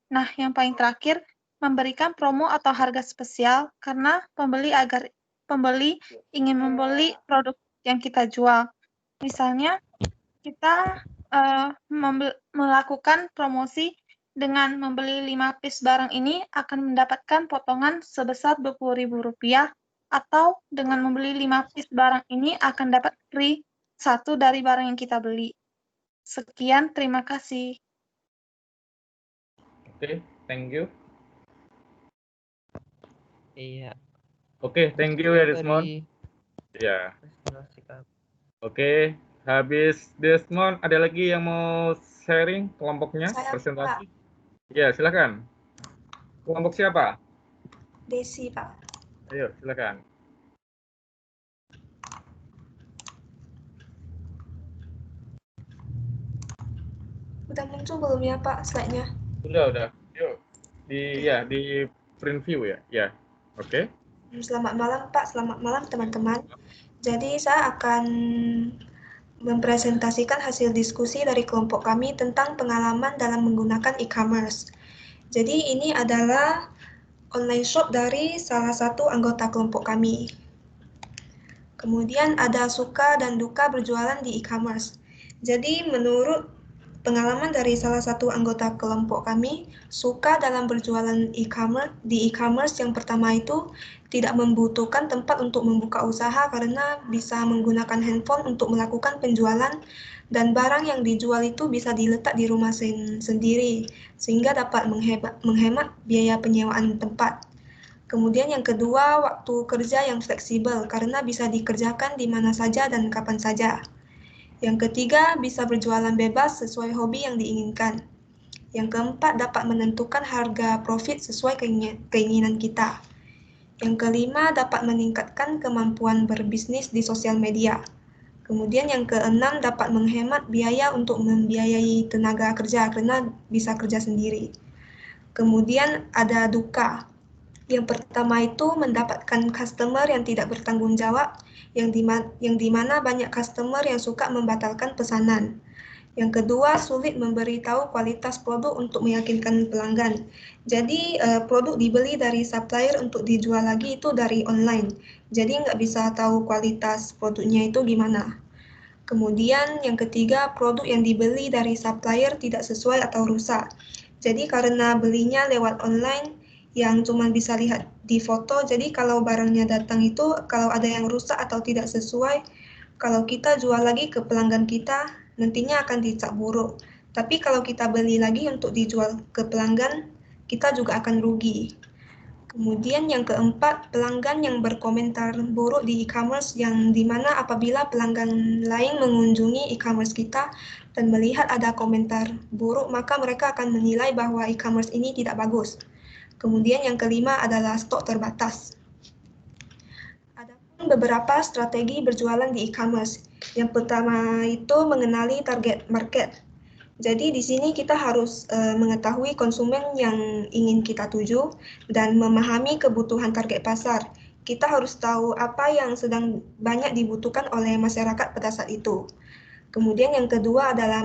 Nah, yang paling terakhir, memberikan promo atau harga spesial karena pembeli ingin membeli produk yang kita jual. Misalnya, kita melakukan promosi dengan membeli 5 piece barang ini akan mendapatkan potongan sebesar Rp20.000 atau dengan membeli 5 piece barang ini akan dapat free 1 dari barang yang kita beli. Sekian, terima kasih. Oke, thank you. Iya. Oke, thank you ya Desmond. Ya. Oke, habis Desmond, ada lagi yang mau sharing kelompoknya, presentasi? Ya, silakan. Kelompok siapa? Desi, Pak. Ayo, silakan. Udah muncul belum ya, Pak, slide-nya? Udah. Yuk. Di print view ya. Ya. Oke. Selamat malam, Pak. Selamat malam, teman-teman. Jadi, saya akan mempresentasikan hasil diskusi dari kelompok kami tentang pengalaman dalam menggunakan e-commerce. Jadi, ini adalah online shop dari salah satu anggota kelompok kami. Kemudian ada suka dan duka berjualan di e-commerce. Jadi menurut pengalaman dari salah satu anggota kelompok kami, suka dalam berjualan e-commerce di e-commerce yang pertama itu tidak membutuhkan tempat untuk membuka usaha karena bisa menggunakan handphone untuk melakukan penjualan dan barang yang dijual itu bisa diletak di rumah sendiri sehingga dapat menghemat biaya penyewaan tempat. Kemudian yang kedua, waktu kerja yang fleksibel karena bisa dikerjakan di mana saja dan kapan saja. Yang ketiga, bisa berjualan bebas sesuai hobi yang diinginkan. Yang keempat, dapat menentukan harga profit sesuai keinginan kita. Yang kelima, dapat meningkatkan kemampuan berbisnis di sosial media. Kemudian yang keenam, dapat menghemat biaya untuk membiayai tenaga kerja karena bisa kerja sendiri. Kemudian ada duka. Yang pertama itu mendapatkan customer yang tidak bertanggung jawab, yang dimana banyak customer yang suka membatalkan pesanan. Yang kedua, sulit memberitahu kualitas produk untuk meyakinkan pelanggan. Jadi produk dibeli dari supplier untuk dijual lagi itu dari online. Jadi nggak bisa tahu kualitas produknya itu gimana. Kemudian yang ketiga, produk yang dibeli dari supplier tidak sesuai atau rusak. Jadi karena belinya lewat online yang cuma bisa lihat di foto, jadi kalau barangnya datang itu kalau ada yang rusak atau tidak sesuai, kalau kita jual lagi ke pelanggan kita, nantinya akan dicap buruk. Tapi kalau kita beli lagi untuk dijual ke pelanggan, kita juga akan rugi. Kemudian yang keempat, pelanggan yang berkomentar buruk di e-commerce yang dimana apabila pelanggan lain mengunjungi e-commerce kita dan melihat ada komentar buruk, maka mereka akan menilai bahwa e-commerce ini tidak bagus. Kemudian yang kelima adalah stok terbatas. Ada pun beberapa strategi berjualan di e-commerce. Yang pertama itu mengenali target market. Jadi di sini kita harus mengetahui konsumen yang ingin kita tuju dan memahami kebutuhan target pasar. Kita harus tahu apa yang sedang banyak dibutuhkan oleh masyarakat pada saat itu. Kemudian yang kedua adalah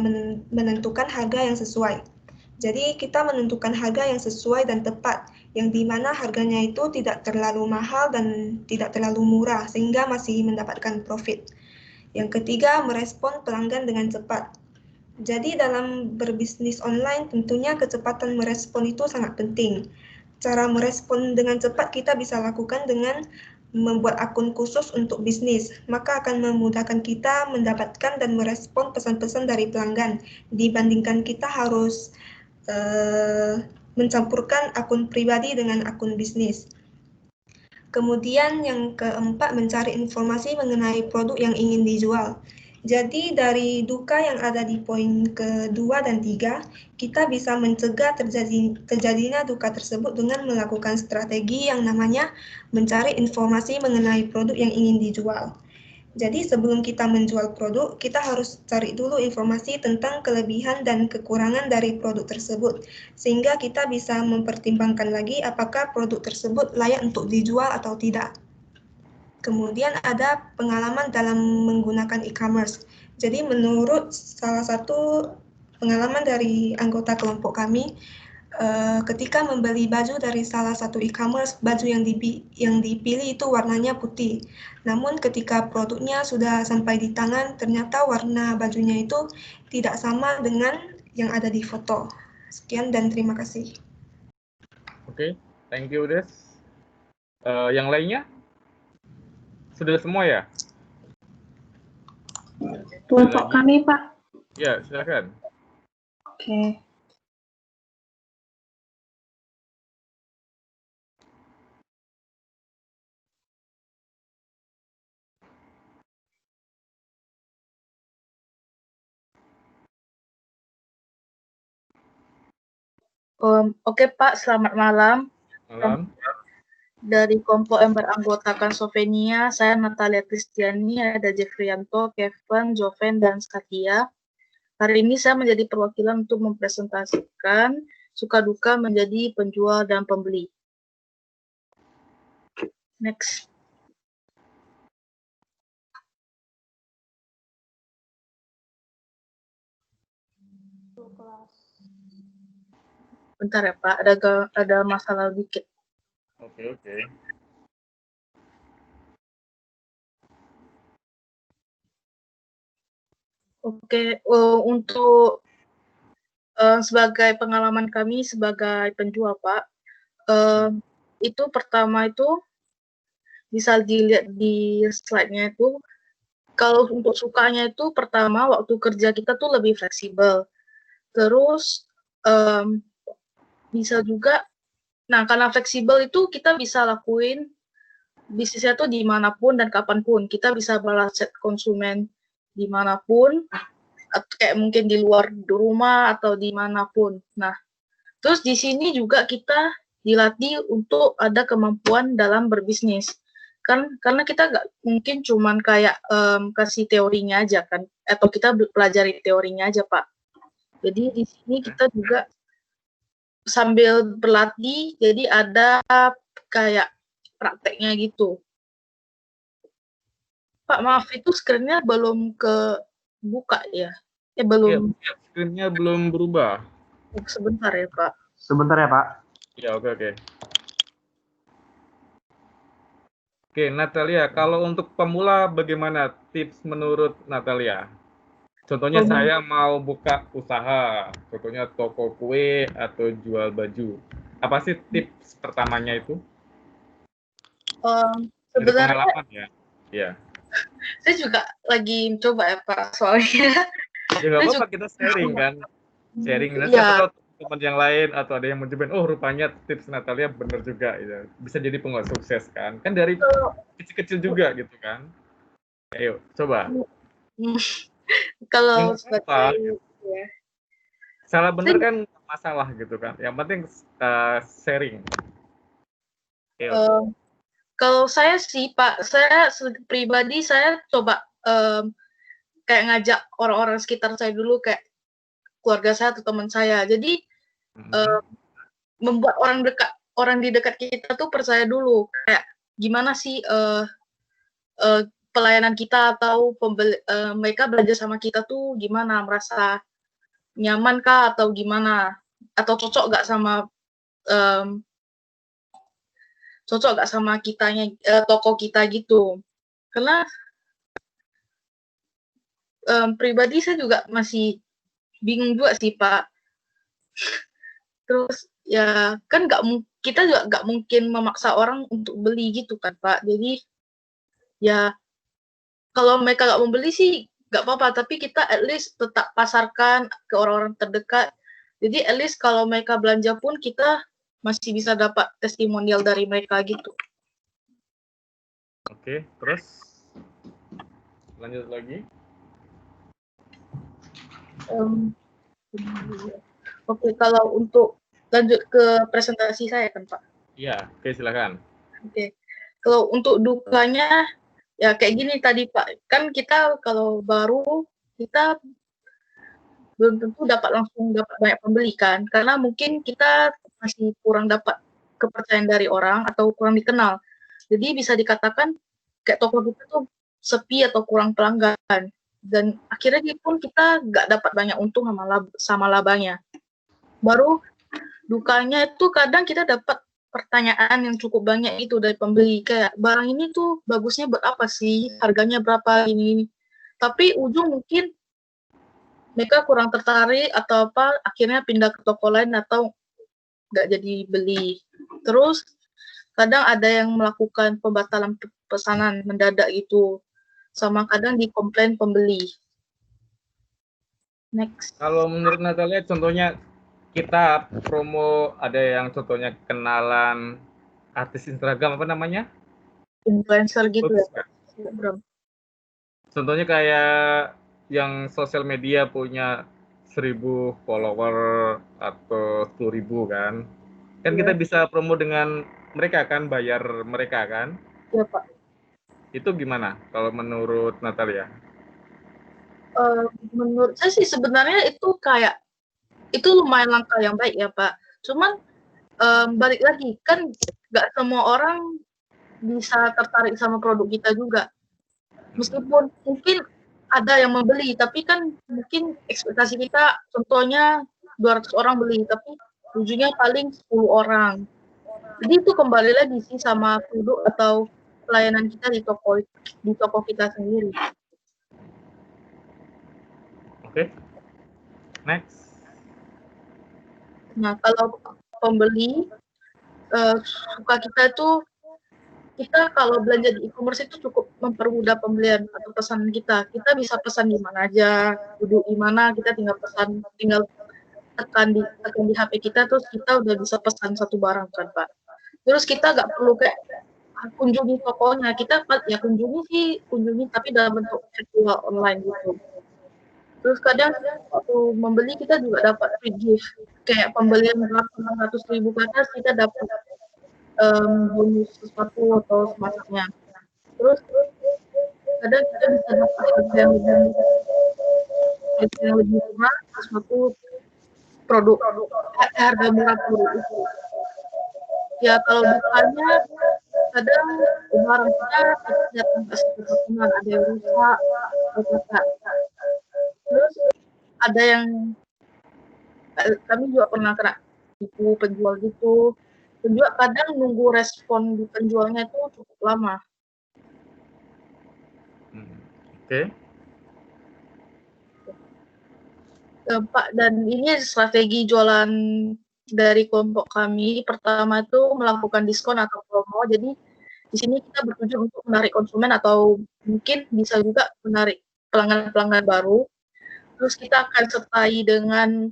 menentukan harga yang sesuai. Jadi kita menentukan harga yang sesuai dan tepat, yang dimana harganya itu tidak terlalu mahal dan tidak terlalu murah, sehingga masih mendapatkan profit. Yang ketiga, merespon pelanggan dengan cepat. Jadi dalam berbisnis online tentunya kecepatan merespon itu sangat penting. Cara merespon dengan cepat kita bisa lakukan dengan membuat akun khusus untuk bisnis, maka akan memudahkan kita mendapatkan dan merespon pesan-pesan dari pelanggan dibandingkan kita harus mencampurkan akun pribadi dengan akun bisnis. Kemudian yang keempat, mencari informasi mengenai produk yang ingin dijual. Jadi dari duka yang ada di poin kedua dan tiga, kita bisa mencegah terjadinya duka tersebut dengan melakukan strategi yang namanya mencari informasi mengenai produk yang ingin dijual. Jadi sebelum kita menjual produk, kita harus cari dulu informasi tentang kelebihan dan kekurangan dari produk tersebut, sehingga kita bisa mempertimbangkan lagi apakah produk tersebut layak untuk dijual atau tidak. Kemudian ada pengalaman dalam menggunakan e-commerce. Jadi menurut salah satu pengalaman dari anggota kelompok kami, ketika membeli baju dari salah satu e-commerce, baju yang dipilih itu warnanya putih. Namun ketika produknya sudah sampai di tangan, ternyata warna bajunya itu tidak sama dengan yang ada di foto. Sekian dan terima kasih. Oke, thank you Des. Yang lainnya? Sudah semua ya? Kelompok kami, Pak. Ya, silakan. Oke. Oke Pak, selamat malam. Malam. Dari kelompok yang beranggotakan Sovenia, saya Natalia Kristiani, ada Jeffrianto, Kevin, Joven, dan Satya. Hari ini saya menjadi perwakilan untuk mempresentasikan suka duka menjadi penjual dan pembeli. Next. Bentar ya Pak, ada masalah dikit. Oke. Oke, untuk sebagai pengalaman kami sebagai penjual, Pak, itu pertama itu bisa dilihat di slide-nya itu, kalau untuk sukanya itu pertama waktu kerja kita tuh lebih fleksibel. Terus bisa juga, nah karena fleksibel itu kita bisa lakuin bisnisnya tuh dimanapun dan kapanpun. Kita bisa balas chat konsumen dimanapun, atau kayak mungkin di luar rumah atau dimanapun. Nah, terus di sini juga kita dilatih untuk ada kemampuan dalam berbisnis. Karena kita nggak mungkin cuman kayak kasih teorinya aja kan, atau kita pelajari teorinya aja, Pak. Jadi di sini kita juga sambil berlatih, jadi ada kayak prakteknya gitu. Pak, maaf itu screen-nya belum buka ya? Belum. Ya, screen-nya belum berubah. Sebentar ya, Pak. Sebentar ya, Pak. Ya, oke. Oke, Natalia, kalau untuk pemula bagaimana tips menurut Natalia? Contohnya saya mau buka usaha, contohnya toko kue atau jual baju. Apa sih tips pertamanya itu? Dari Sebenarnya pengalaman ya? Iya. saya juga lagi coba ya, Pak, soalnya. Ya nggak apa-apa, kita sharing kan. Sharing, nanti Ya. teman yang lain atau ada yang mencoba, oh rupanya tips Natalia benar juga. Ya. Bisa jadi pengusaha sukses kan. Kan dari kecil-kecil juga gitu kan. Ayo, coba. Kalau sebagai ya. Salah benar kan masalah gitu kan. Yang penting sharing. Kalau saya sih, Pak, saya pribadi saya coba kayak ngajak orang-orang sekitar saya dulu, kayak keluarga saya atau teman saya. Jadi membuat orang di dekat kita tuh percaya dulu, kayak gimana sih pelayanan kita atau mereka belajar sama kita tuh gimana, merasa nyaman kah atau gimana, atau cocok gak sama kitanya, toko kita gitu. Karena pribadi saya juga masih bingung juga sih, Pak. Terus ya kan kita juga nggak mungkin memaksa orang untuk beli gitu kan, Pak. Jadi ya kalau mereka nggak mau beli sih nggak apa-apa, tapi kita at least tetap pasarkan ke orang-orang terdekat. Jadi at least kalau mereka belanja pun kita masih bisa dapat testimonial dari mereka gitu. Oke, terus lanjut lagi. Oke, kalau untuk lanjut ke presentasi saya kan, Pak? Iya, oke, silakan. Oke, kalau untuk dukanya ya kayak gini tadi, Pak. Kan kita kalau baru, kita belum tentu langsung dapat banyak pembeli kan, karena mungkin kita masih kurang dapat kepercayaan dari orang atau kurang dikenal. Jadi bisa dikatakan kayak toko kita tuh sepi atau kurang pelanggan, dan akhirnya pun kita nggak dapat banyak untung sama labanya. Baru dukanya itu kadang kita dapat pertanyaan yang cukup banyak itu dari pembeli, kayak barang ini tuh bagusnya buat apa sih, harganya berapa ini. Tapi ujung mungkin mereka kurang tertarik atau apa, akhirnya pindah ke toko lain atau nggak jadi beli. Terus kadang ada yang melakukan pembatalan pesanan mendadak gitu, sama kadang dikomplain pembeli. Next. Kalau menurut Natalia, contohnya kita promo, ada yang contohnya kenalan artis Instagram, apa namanya? Influencer gitu ya. Contohnya kayak yang sosial media punya 1.000 follower atau 10.000 kan. Kan kita bisa promo dengan mereka kan, bayar mereka kan? Iya, Pak. Itu gimana kalau menurut Natalia? Menurut saya sih sebenarnya itu lumayan langkah yang baik ya, Pak. Cuman balik lagi, kan nggak semua orang bisa tertarik sama produk kita juga. Meskipun mungkin ada yang membeli, tapi kan mungkin ekspektasi kita contohnya 200 orang beli, tapi ujungnya paling 10 orang. Jadi itu kembali lagi sih sama produk atau pelayanan kita di toko kita sendiri. Oke. Next. Nah, kalau pembeli suka kita tuh, kita kalau belanja di e-commerce itu cukup mempermudah pembelian atau pesanan kita. Kita bisa pesan di mana aja, duduk di mana, kita tinggal pesan, tinggal tekan di HP kita, terus kita udah bisa pesan satu barang kan, Pak. Terus kita nggak perlu kayak kunjungi tokonya, kita ya kunjungi tapi dalam bentuk virtual online gitu. Terus kadang waktu membeli kita juga dapat free gift, kayak pembelian 800.000 ke atas kita dapat bonus sesuatu atau semacamnya. Terus kadang kita bisa dapat harga yang lebih murah sesuatu produk harga murah produk itu. Ya kalau dukanya kadang barang kita datang ke sekolah ada yang rusak atau terus ada yang kami juga pernah kena tipu penjual gitu. Penjual kadang nunggu respon di penjualnya itu cukup lama. Oke. Pak, dan ini strategi jualan dari kelompok kami. Pertama itu melakukan diskon atau promo. Jadi di sini kita bertujuan untuk menarik konsumen atau mungkin bisa juga menarik pelanggan-pelanggan baru. Terus kita akan sertai dengan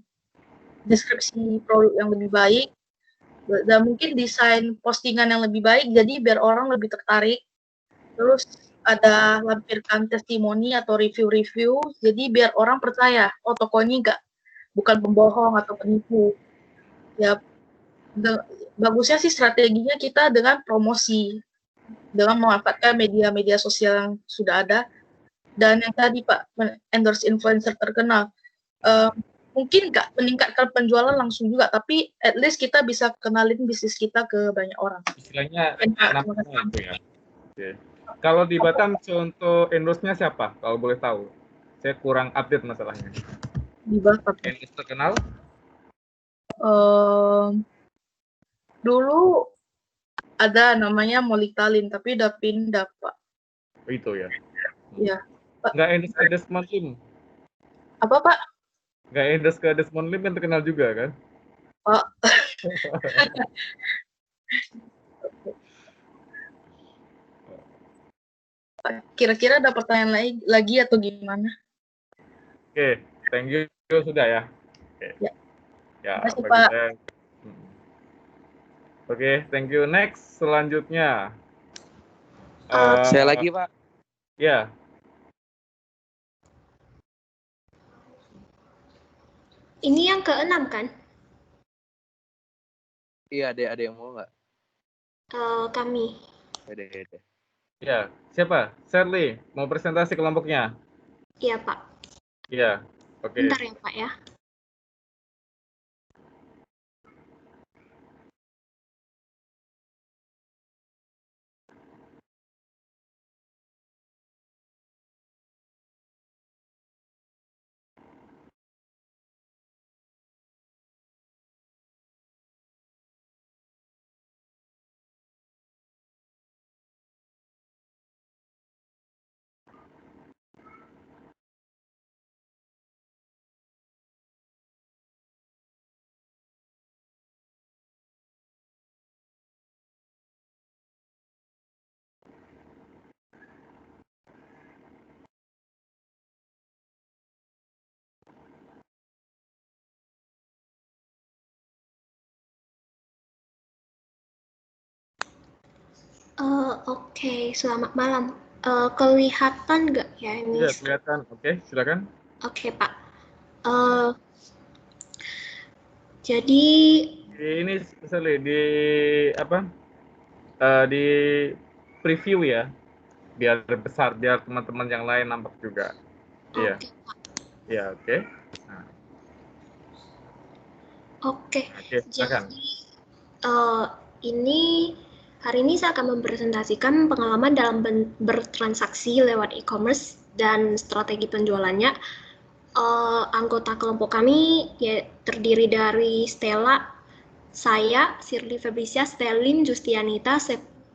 deskripsi produk yang lebih baik dan mungkin desain postingan yang lebih baik, jadi biar orang lebih tertarik. Terus ada lampirkan testimoni atau review-review, jadi biar orang percaya, oh toko ini bukan pembohong atau penipu. Ya, bagusnya sih strateginya kita dengan promosi, dengan memanfaatkan media-media sosial yang sudah ada, dan yang tadi Pak, endorse influencer terkenal. Mungkin nggak meningkatkan penjualan langsung juga, tapi at least kita bisa kenalin bisnis kita ke banyak orang. Istilahnya namanya itu ya. Oke. Kalau di Batam contoh endorse-nya siapa? Kalau boleh tahu. Saya kurang update masalahnya. Di Batam. Endorse terkenal? Dulu ada namanya Molitalin, tapi udah pindah Pak. Oh, itu ya. Iya. Nggak endorse ke Desmond Lim? Apa Pak? Nggak endorse ke Desmond Lim yang terkenal juga kan? Pak. Kira-kira ada pertanyaan lagi atau gimana? Oke, thank you sudah ya. Oke. Ya, terima kasih, Pak. Oke, thank you. Next, selanjutnya. Saya lagi, Pak. Ya. Ini yang ke-6 kan? Iya, ada yang mau nggak? Kami. Ada. Ya, siapa? Shirley, mau presentasi kelompoknya? Iya, Pak. Iya, oke. Bentar ya, Pak ya. Oke, selamat malam. Kelihatan nggak ya ini? Iya, kelihatan. Oke, silakan. Oke, Pak. Jadi ini Shirley di preview ya, biar besar, biar teman-teman yang lain nampak juga. Iya. Iya, oke. Nah. Oke. Silakan. Ini hari ini saya akan mempresentasikan pengalaman dalam bertransaksi lewat e-commerce dan strategi penjualannya. Anggota kelompok kami ya, terdiri dari Stella, saya, Shirley Fabricia, Stelin, Justianita,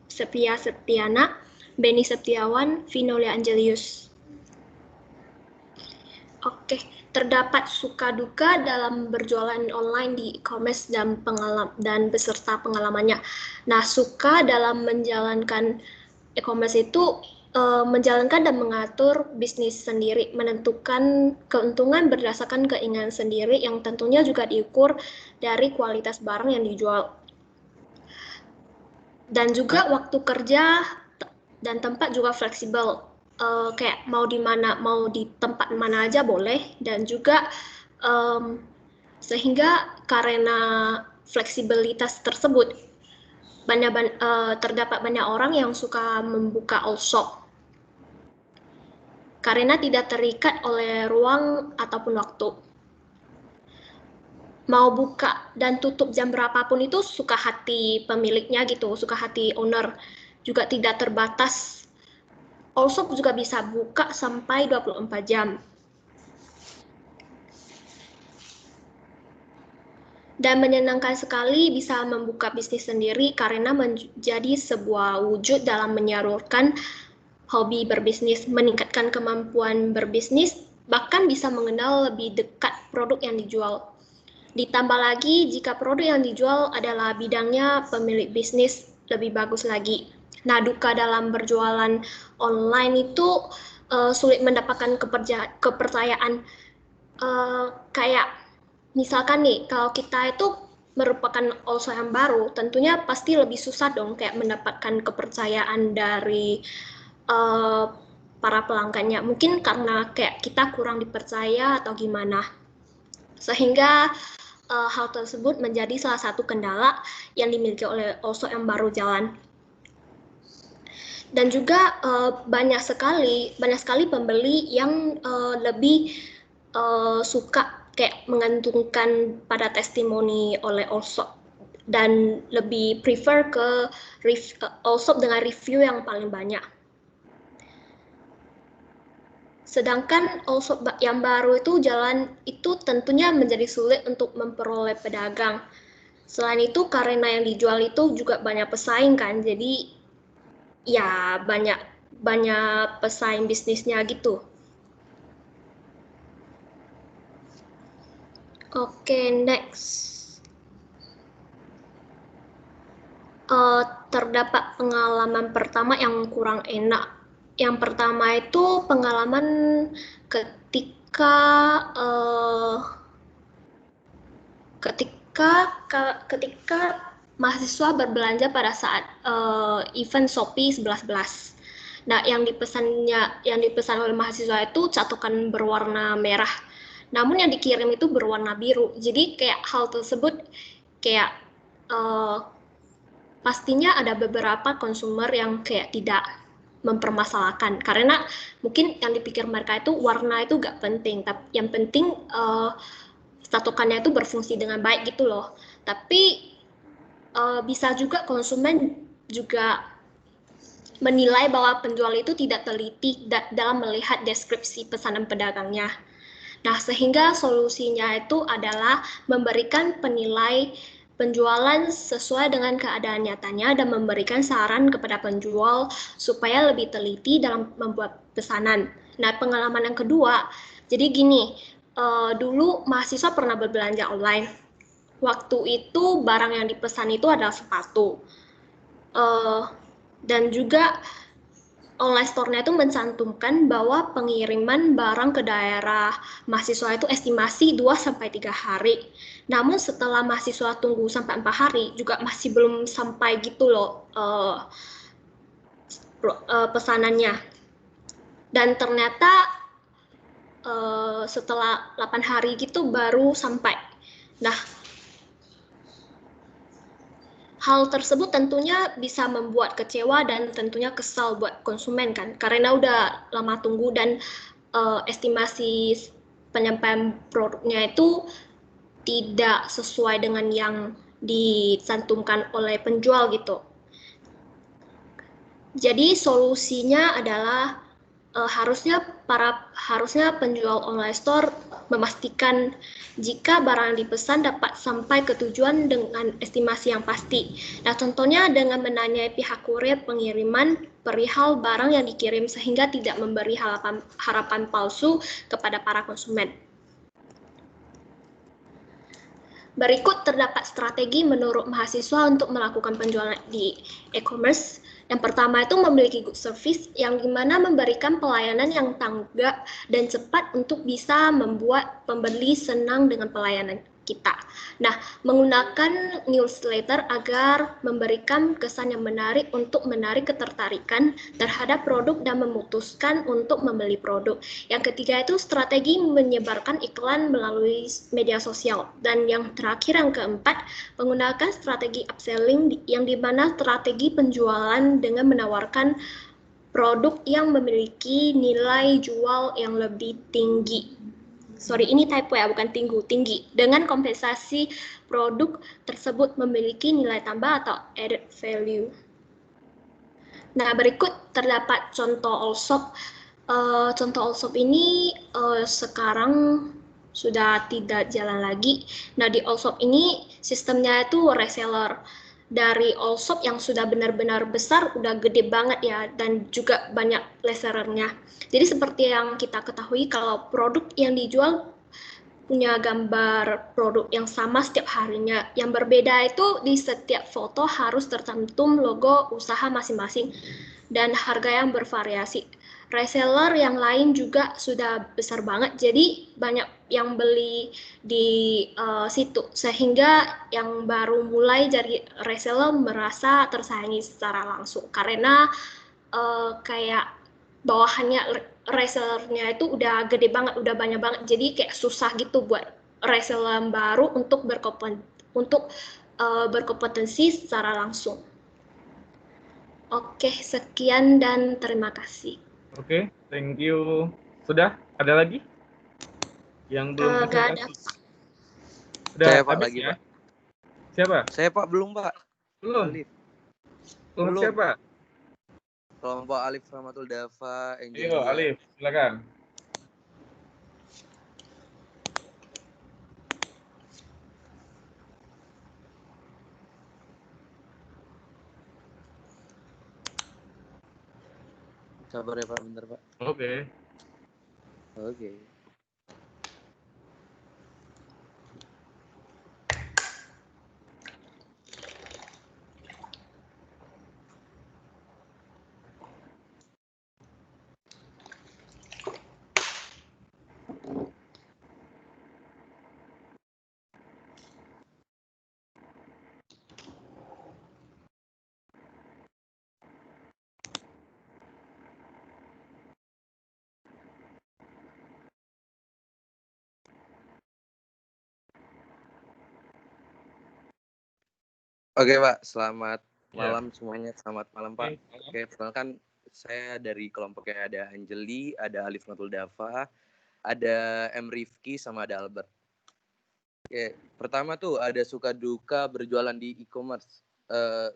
Sepia Septiana, Beni Septiawan, Vinolia Angelius. Oke, terdapat suka duka dalam berjualan online di e-commerce dan beserta pengalamannya. Nah, suka dalam menjalankan e-commerce itu menjalankan dan mengatur bisnis sendiri, menentukan keuntungan berdasarkan keinginan sendiri yang tentunya juga diukur dari kualitas barang yang dijual. Dan juga waktu kerja dan tempat juga fleksibel. Kayak mau di mana, mau di tempat mana aja boleh, dan juga sehingga karena fleksibilitas tersebut terdapat banyak orang yang suka membuka all shop karena tidak terikat oleh ruang ataupun waktu. Mau buka dan tutup jam berapapun itu suka hati pemiliknya gitu, suka hati owner. Juga tidak terbatas. All shop juga bisa buka sampai 24 jam. Dan menyenangkan sekali bisa membuka bisnis sendiri karena menjadi sebuah wujud dalam menyalurkan hobi berbisnis, meningkatkan kemampuan berbisnis, bahkan bisa mengenal lebih dekat produk yang dijual. Ditambah lagi, jika produk yang dijual adalah bidangnya pemilik bisnis, lebih bagus lagi. Nah, duka dalam berjualan online itu sulit mendapatkan kepercayaan. Kayak misalkan nih, kalau kita itu merupakan all-shop yang baru, tentunya pasti lebih susah dong kayak mendapatkan kepercayaan dari para pelanggannya. Mungkin karena kayak kita kurang dipercaya atau gimana. Sehingga hal tersebut menjadi salah satu kendala yang dimiliki oleh all-shop yang baru jalan. Dan juga banyak sekali pembeli yang lebih suka kayak menggantungkan pada testimoni oleh all-shop dan lebih prefer ke all-shop dengan review yang paling banyak. Sedangkan all-shop yang baru itu jalan itu tentunya menjadi sulit untuk memperoleh pedagang. Selain itu karena yang dijual itu juga banyak pesaing kan, jadi ya banyak pesaing bisnisnya gitu. Oke, next. Terdapat pengalaman pertama yang kurang enak. Yang pertama itu pengalaman ketika mahasiswa berbelanja pada saat event Shopee 11.11. Nah, yang dipesan oleh mahasiswa itu catokan berwarna merah. Namun yang dikirim itu berwarna biru. Jadi kayak hal tersebut kayak pastinya ada beberapa konsumer yang kayak tidak mempermasalahkan karena mungkin yang dipikir mereka itu warna itu gak penting, tapi yang penting catokannya itu berfungsi dengan baik gitu loh. Tapi bisa juga konsumen juga menilai bahwa penjual itu tidak teliti dalam melihat deskripsi pesanan pedagangnya. Nah, sehingga solusinya itu adalah memberikan penilai penjualan sesuai dengan keadaan nyatanya dan memberikan saran kepada penjual supaya lebih teliti dalam membuat pesanan. Nah, pengalaman yang kedua, jadi gini, dulu mahasiswa pernah berbelanja online. Waktu itu barang yang dipesan itu adalah sepatu. Dan juga online store-nya itu mencantumkan bahwa pengiriman barang ke daerah mahasiswa itu estimasi 2-3 hari. Namun setelah mahasiswa tunggu sampai 4 hari juga masih belum sampai gitu loh pesanannya. Dan ternyata setelah 8 hari gitu baru sampai. Nah, hal tersebut tentunya bisa membuat kecewa dan tentunya kesal buat konsumen kan, karena udah lama tunggu dan estimasi penyampaian produknya itu tidak sesuai dengan yang dicantumkan oleh penjual gitu. Jadi solusinya adalah harusnya penjual online store memastikan jika barang yang dipesan dapat sampai ke tujuan dengan estimasi yang pasti. Nah, contohnya dengan menanyai pihak kurir pengiriman perihal barang yang dikirim sehingga tidak memberi harapan palsu kepada para konsumen. Berikut terdapat strategi menurut mahasiswa untuk melakukan penjualan di e-commerce. Yang pertama itu memiliki good service, yang dimana memberikan pelayanan yang tanggap dan cepat untuk bisa membuat pembeli senang dengan pelayanan kita. Nah, menggunakan newsletter agar memberikan kesan yang menarik untuk menarik ketertarikan terhadap produk dan memutuskan untuk membeli produk. Yang ketiga itu strategi menyebarkan iklan melalui media sosial. Dan yang terakhir, yang keempat, menggunakan strategi upselling, yang dimana strategi penjualan dengan menawarkan produk yang memiliki nilai jual yang lebih tinggi. Sorry, ini typo ya, bukan tinggi. Dengan kompensasi produk tersebut memiliki nilai tambah atau added value. Nah, berikut terdapat contoh all-shop. Contoh all-shop ini sekarang sudah tidak jalan lagi. Nah, di all-shop ini sistemnya itu reseller. Dari all-shop yang sudah benar-benar besar, udah gede banget ya, dan juga banyak resellernya. Jadi seperti yang kita ketahui, kalau produk yang dijual punya gambar produk yang sama setiap harinya. Yang berbeda itu di setiap foto harus tercantum logo usaha masing-masing dan harga yang bervariasi. Reseller yang lain juga sudah besar banget, jadi banyak yang beli di situ, sehingga yang baru mulai jadi reseller merasa tersaingi secara langsung karena kayak bawahannya resellernya itu udah gede banget, udah banyak banget, jadi kayak susah gitu buat reseller baru untuk berkompetensi secara langsung. Oke, sekian dan terima kasih. Oke, thank you. Sudah? Ada lagi? Yang belum Nggak ada. presentasi? Sudah Saya Pak habis lagi ya? Pak. Siapa? Saya Pak belum Pak. Belum? Alif. Belum Belum. siapa? Kelompok Alif Rahmatul Dafa, Ayo, Angelia. Alif, silakan. Sabar ya Pak, bentar Pak. Oke. Oke. Oke Pak, selamat malam semuanya. Selamat malam Pak. Oke, perkenalkan saya dari kelompoknya ada Anjeli, ada Alif Rahmatul Dafa, ada M. Rifki, sama ada Albert. Oke, pertama tuh ada suka duka berjualan di e-commerce.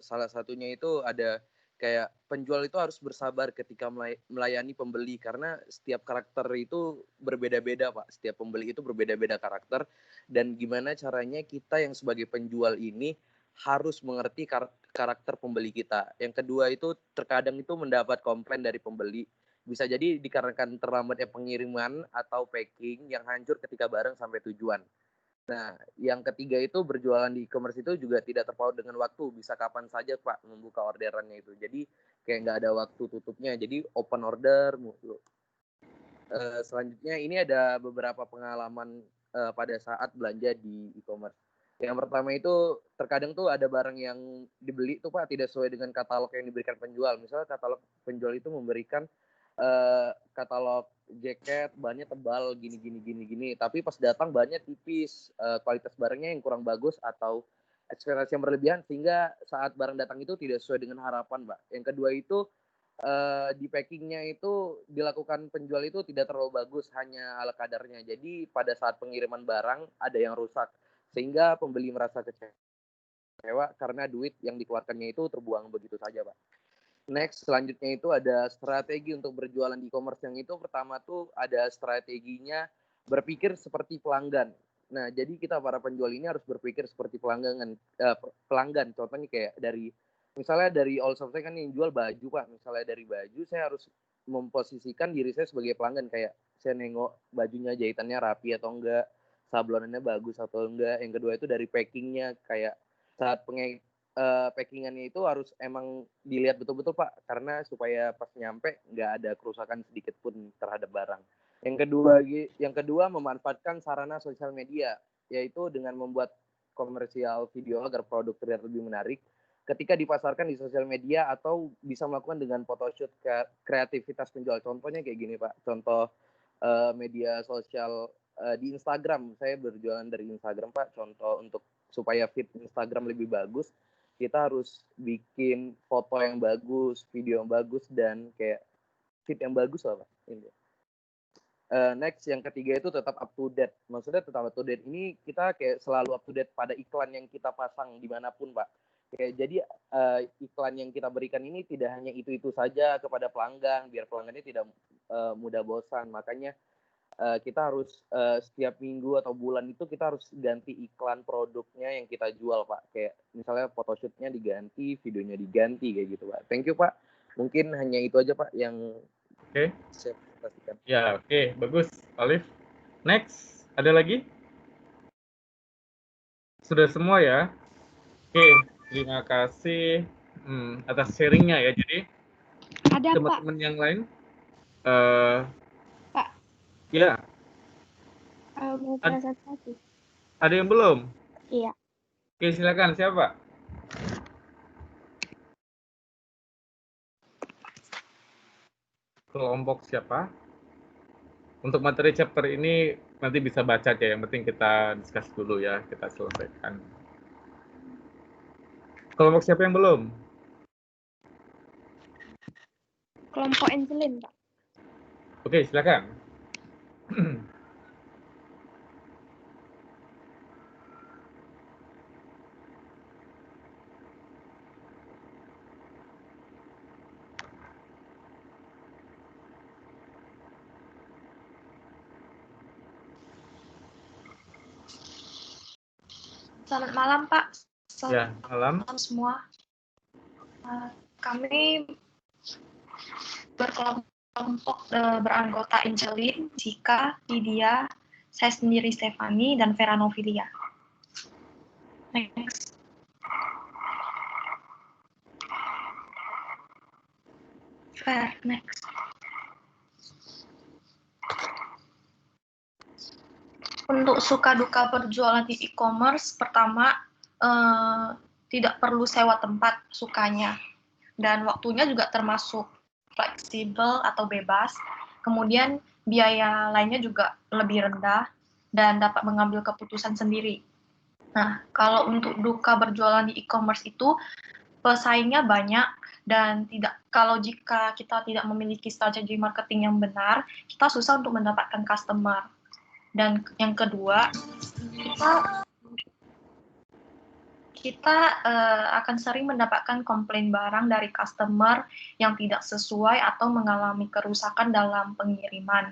Salah satunya itu ada kayak penjual itu harus bersabar ketika melayani pembeli karena setiap karakter itu berbeda-beda Pak. Setiap pembeli itu berbeda-beda karakter dan gimana caranya kita yang sebagai penjual ini harus mengerti karakter pembeli kita. Yang kedua itu terkadang itu mendapat komplain dari pembeli. Bisa jadi dikarenakan terlambatnya pengiriman atau packing yang hancur ketika barang sampai tujuan. Nah, yang ketiga itu berjualan di e-commerce itu juga tidak terpaut dengan waktu. Bisa kapan saja Pak membuka orderannya itu. Jadi kayak nggak ada waktu tutupnya. Jadi open order mulu. Selanjutnya ini ada beberapa pengalaman pada saat belanja di e-commerce. Yang pertama itu terkadang tuh ada barang yang dibeli tuh Pak tidak sesuai dengan katalog yang diberikan penjual. Misalnya katalog penjual itu memberikan katalog jaket bannya tebal gini, tapi pas datang bannya tipis, kualitas barangnya yang kurang bagus atau ekspektasi yang berlebihan sehingga saat barang datang itu tidak sesuai dengan harapan Pak. Yang kedua itu di packingnya itu dilakukan penjual itu tidak terlalu bagus, hanya ala kadarnya. Jadi pada saat pengiriman barang ada yang rusak sehingga pembeli merasa kecewa karena duit yang dikeluarkannya itu terbuang begitu saja Pak. Next, selanjutnya itu ada strategi untuk berjualan di e-commerce. Yang itu pertama tuh ada strateginya berpikir seperti pelanggan. Nah, jadi kita para penjual ini harus berpikir seperti pelanggan. Contohnya kayak misalnya dari all shop saya kan yang jual baju, Pak. Misalnya dari baju, saya harus memposisikan diri saya sebagai pelanggan. Kayak saya nengok bajunya jahitannya rapi atau enggak, sablonannya bagus atau enggak. Yang kedua itu dari packingnya, kayak saat packingannya itu harus emang dilihat betul-betul, Pak, karena supaya pas nyampe nggak ada kerusakan sedikit pun terhadap barang. Yang kedua memanfaatkan sarana sosial media, yaitu dengan membuat komersial video agar produk terlihat lebih menarik ketika dipasarkan di sosial media, atau bisa melakukan dengan photoshoot kreativitas penjual. Contohnya kayak gini, Pak, contoh media sosial di Instagram. Saya berjualan dari Instagram, Pak. Contoh untuk supaya feed Instagram lebih bagus, kita harus bikin foto yang bagus, video yang bagus, dan kayak feed yang bagus lah, Pak. Next, yang ketiga itu tetap up to date. Maksudnya tetap up to date ini kita kayak selalu up to date pada iklan yang kita pasang dimanapun, Pak. Kayak jadi iklan yang kita berikan ini tidak hanya itu saja kepada pelanggan, biar pelanggannya tidak mudah bosan. Makanya kita harus setiap minggu atau bulan itu kita harus ganti iklan produknya yang kita jual, Pak. Kayak misalnya photoshootnya diganti, videonya diganti, kayak gitu, Pak. Thank you, Pak. Mungkin hanya itu aja, Pak, yang saya pastikan. Ya, oke. Bagus, Alif. Next, ada lagi? Sudah semua ya? Oke, terima kasih atas sharingnya ya. Jadi, Ada, Pak. teman-teman yang lain, Pak. Ya. Mau presentasi. Ada yang belum? Iya. Oke, silakan. Siapa? Kelompok siapa? Untuk materi chapter ini nanti bisa baca aja. Yang penting kita discuss dulu ya. Kita selesaikan. Kelompok siapa yang belum? Kelompok Angelin, Pak. Oke, silakan. Selamat malam, Pak. Ya, malam. Malam semua. Kami berkelompok beranggota Angelin, Jika, Lydia, saya sendiri Stefani, dan Vera Novilia. Next. Vera, next. Untuk suka duka berjualan di e-commerce, pertama tidak perlu sewa tempat sukanya, dan waktunya juga termasuk fleksibel atau bebas. Kemudian biaya lainnya juga lebih rendah dan dapat mengambil keputusan sendiri. Nah, kalau untuk duka berjualan di e-commerce itu pesaingnya banyak, dan jika kita tidak memiliki strategi marketing yang benar, kita susah untuk mendapatkan customer. Dan yang kedua, kita akan sering mendapatkan komplain barang dari customer yang tidak sesuai atau mengalami kerusakan dalam pengiriman.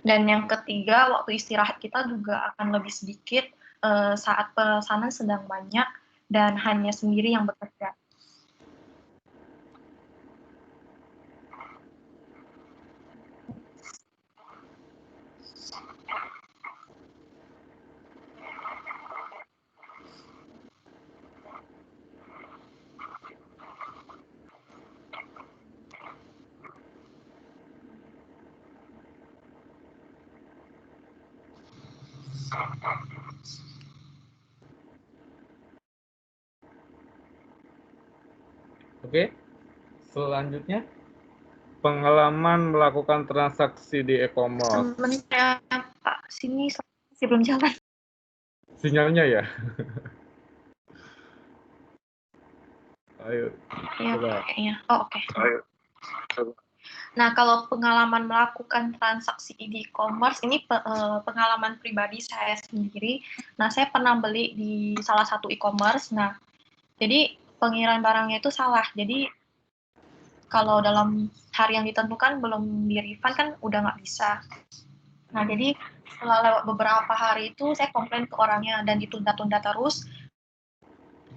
Dan yang ketiga, waktu istirahat kita juga akan lebih sedikit saat pesanan sedang banyak dan hanya sendiri yang bekerja. Oke, selanjutnya pengalaman melakukan transaksi di e-commerce. Sebenarnya Pak, sini masih belum jalan. Sinyalnya ya? Ayo, ya, coba. Kayaknya. Oh, oke. Ayo. Nah, kalau pengalaman melakukan transaksi di e-commerce, ini pengalaman pribadi saya sendiri. Nah, saya pernah beli di salah satu e-commerce. Nah, jadi pengiriman barangnya itu salah. Jadi kalau dalam hari yang ditentukan belum di-refund kan udah nggak bisa. Nah, jadi setelah lewat beberapa hari itu saya komplain ke orangnya dan ditunda-tunda terus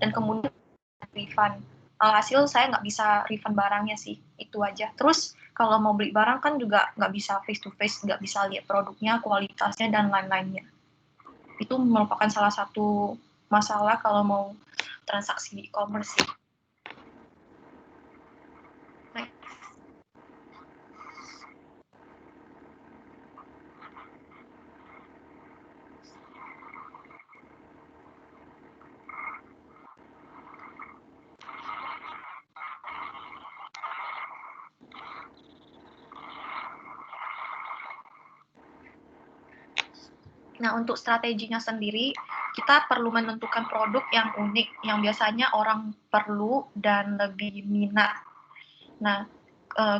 dan kemudian refund. Alhasil saya nggak bisa refund barangnya sih, itu aja. Terus kalau mau beli barang kan juga nggak bisa face to face, nggak bisa lihat produknya, kualitasnya, dan lain-lainnya. Itu merupakan salah satu masalah kalau mau transaksi di e-commerce sih. Nah, untuk strateginya sendiri, kita perlu menentukan produk yang unik, yang biasanya orang perlu dan lebih minat. Nah,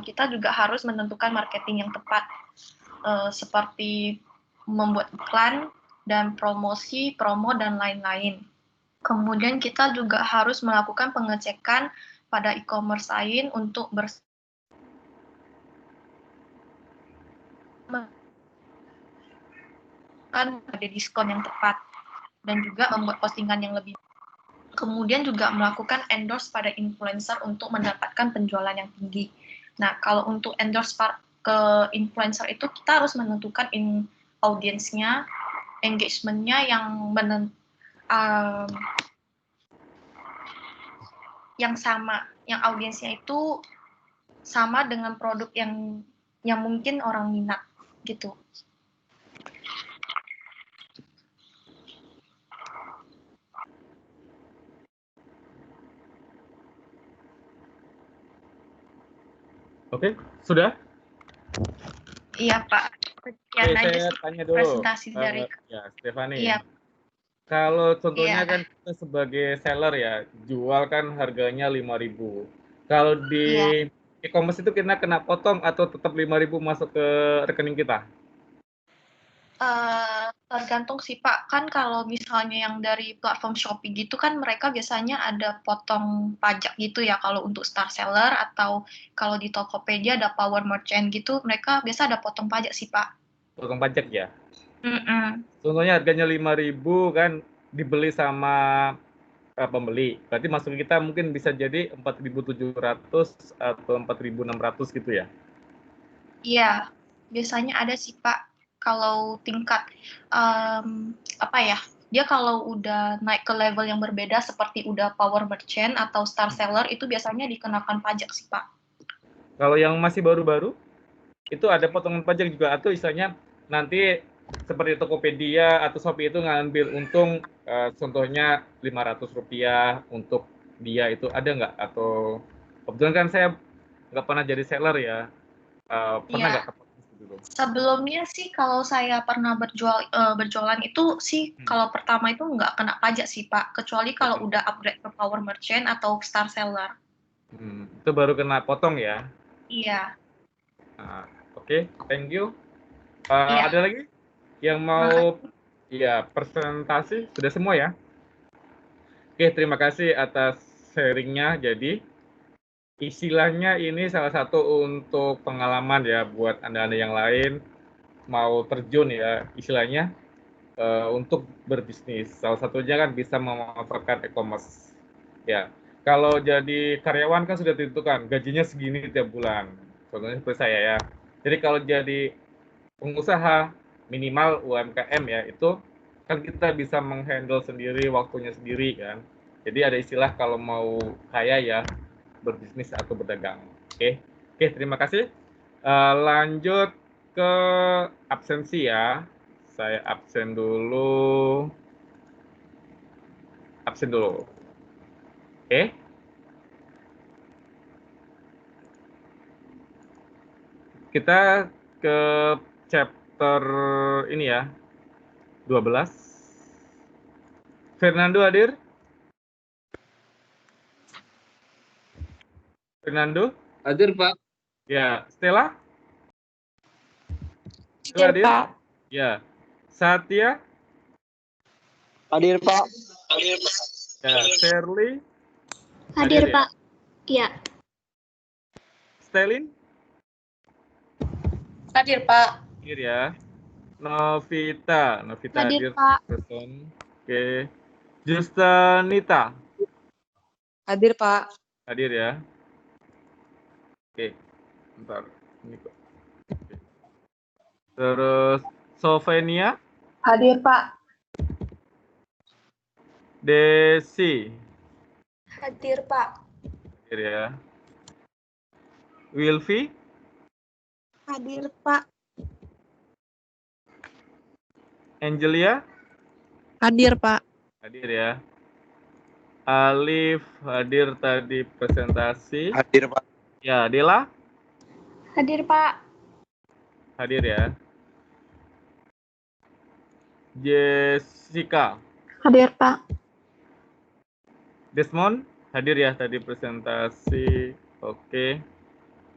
kita juga harus menentukan marketing yang tepat, seperti membuat iklan dan promosi, promo, dan lain-lain. Kemudian kita juga harus melakukan pengecekan pada e-commerce lain untuk kan ada diskon yang tepat dan juga membuat postingan yang lebih. Kemudian juga melakukan endorse pada influencer untuk mendapatkan penjualan yang tinggi. Nah, kalau untuk endorse ke influencer itu kita harus menentukan audiensnya, engagement-nya yang sama, yang audiensnya itu sama dengan produk yang mungkin orang minat gitu. Oke, sudah? Iya, Pak. Sekian aja saya sih tanya dulu. presentasi dari Ya, Stefani. Iya. Kalau contohnya Iya. kan kita sebagai seller ya, jual kan harganya 5.000. Kalau di Iya. e-commerce itu kita kena potong atau tetap 5.000 masuk ke rekening kita? Tergantung sih Pak, kan kalau misalnya yang dari platform Shopee gitu kan mereka biasanya ada potong pajak gitu ya kalau untuk star seller, atau kalau di Tokopedia ada power merchant gitu, mereka biasa ada potong pajak sih Pak. Potong pajak ya? Mm-mm. Contohnya harganya 5.000 kan dibeli sama pembeli, berarti masuk kita mungkin bisa jadi 4.700 atau 4.600 gitu ya? Iya, biasanya ada sih Pak. Kalau tingkat dia kalau udah naik ke level yang berbeda seperti udah power merchant atau star seller itu biasanya dikenakan pajak sih Pak. Kalau yang masih baru-baru itu ada potongan pajak juga, atau istilahnya nanti seperti Tokopedia atau Shopee itu ngambil untung contohnya Rp500 untuk dia, itu ada nggak? Atau kebetulan kan saya nggak pernah jadi seller ya, pernah nggak? Sebelumnya sih kalau saya pernah berjualan itu sih kalau pertama itu nggak kena pajak sih Pak, kecuali kalau udah upgrade ke power merchant atau star seller. Itu baru kena potong ya? Iya. Oke, thank you. Iya. Ada lagi yang mau ya presentasi? Sudah semua ya? Oke, terima kasih atas sharingnya. Jadi istilahnya ini salah satu untuk pengalaman ya buat Anda-Anda yang lain mau terjun ya istilahnya untuk berbisnis. Salah satunya kan bisa memanfaatkan e-commerce. Ya, kalau jadi karyawan kan sudah ditentukan gajinya segini tiap bulan. Contohnya seperti saya ya. Jadi kalau jadi pengusaha minimal UMKM ya itu kan kita bisa menghandle sendiri waktunya sendiri kan. Jadi ada istilah kalau mau kaya ya berbisnis atau berdagang. Oke, terima kasih. Lanjut ke absensi ya. Saya absen dulu. Oke. Kita ke chapter ini ya. 12. Fernando hadir? Fernando? Hadir, Pak. Ya, Stella? Hadir, Pak. Ya. Satya? Hadir, Pak. Ya, Shirley? Hadir, Pak. Ya. Stelin? Hadir, Pak. Hadir ya. Novita Hadir, hadir Pak. person. Oke. Justanita Hadir, Pak. hadir ya. Oke. Bentar. Ini kok. Oke. Terus Sovenia, Hadir, Pak. Desi Hadir, Pak. hadir ya. Wilfi, Hadir, Pak. Angelia Hadir, Pak. hadir ya. Alif hadir tadi presentasi. Hadir, Pak. Ya, Dela Hadir, Pak. hadir ya. Jessica, Hadir, Pak. Desmond hadir ya tadi presentasi. Oke.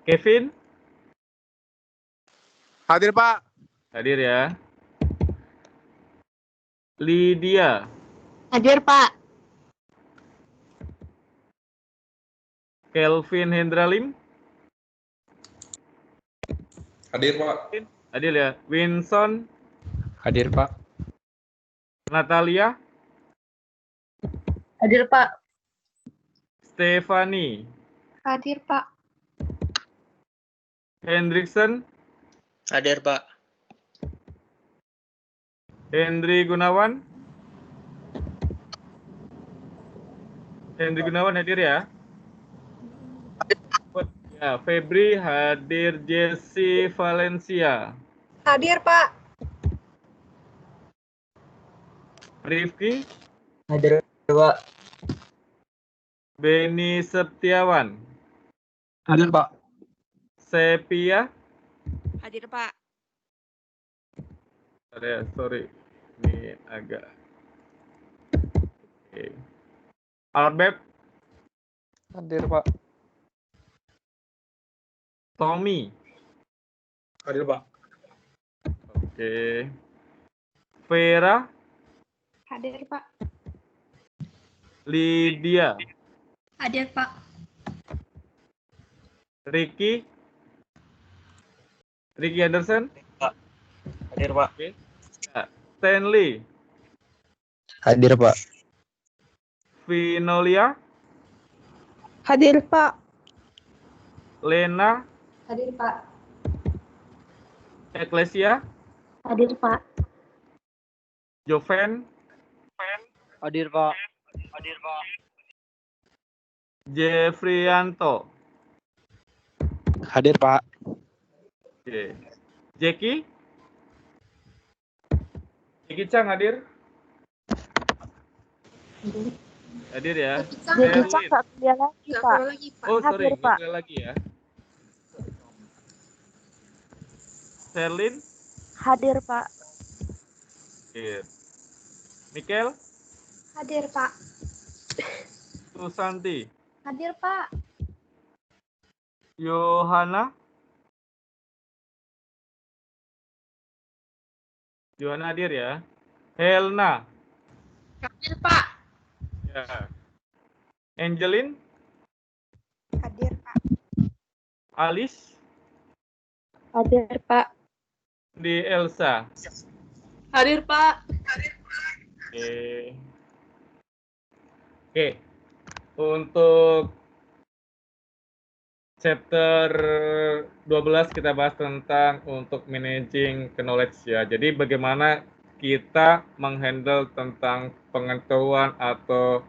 Kevin Hadir, Pak. hadir ya. Lydia, Hadir, Pak. Kelvin Hendralim Hadir, Pak. hadir ya. Winson, Hadir, Pak. Natalia, Hadir, Pak. Stefani, Hadir, Pak. Hendrickson, Hadir, Pak. Hendri Gunawan. Hendri Gunawan hadir ya. Ya, Febri hadir, Jesse Valencia. Hadir, Pak. Rifki, Hadir, Pak. Beni Setiawan. Hadir, Pak. Sepia. Hadir, Pak. Sorry. Ini agak. Oke. Albert, Hadir, Pak. Tommy. Hadir, Pak. Oke. Vera, Hadir, Pak. Lydia, Hadir, Pak. Ricky Anderson. Hadir, Pak. Oke. Ya. Stanley, Hadir, Pak. Vinolia, Hadir, Pak. Lena, Hadir, Pak. Ecclesia, Hadir, Pak. Joven, Hadir, Pak. Jeffrianto. Hadir, Pak. Oke. Jackie Chang hadir? Hadir ya. Jackie Chan Sherlyn. nggak kuliah lagi, Pak. Oh, sorry, Hadir, nggak Pak. kuliah lagi ya. Sherlyn, Hadir, Pak. hadir. Mikel, Hadir, Pak. Susanti, Hadir, Pak. Yohana, hadir ya. Helna, Hadir, Pak. ya. Angelin, Hadir, Pak. Alice, Hadir, Pak. di Elsa. Hadir, Pak. Oke. Oke. Untuk chapter 12 kita bahas tentang untuk managing knowledge ya. Jadi bagaimana kita menghandle tentang pengetahuan atau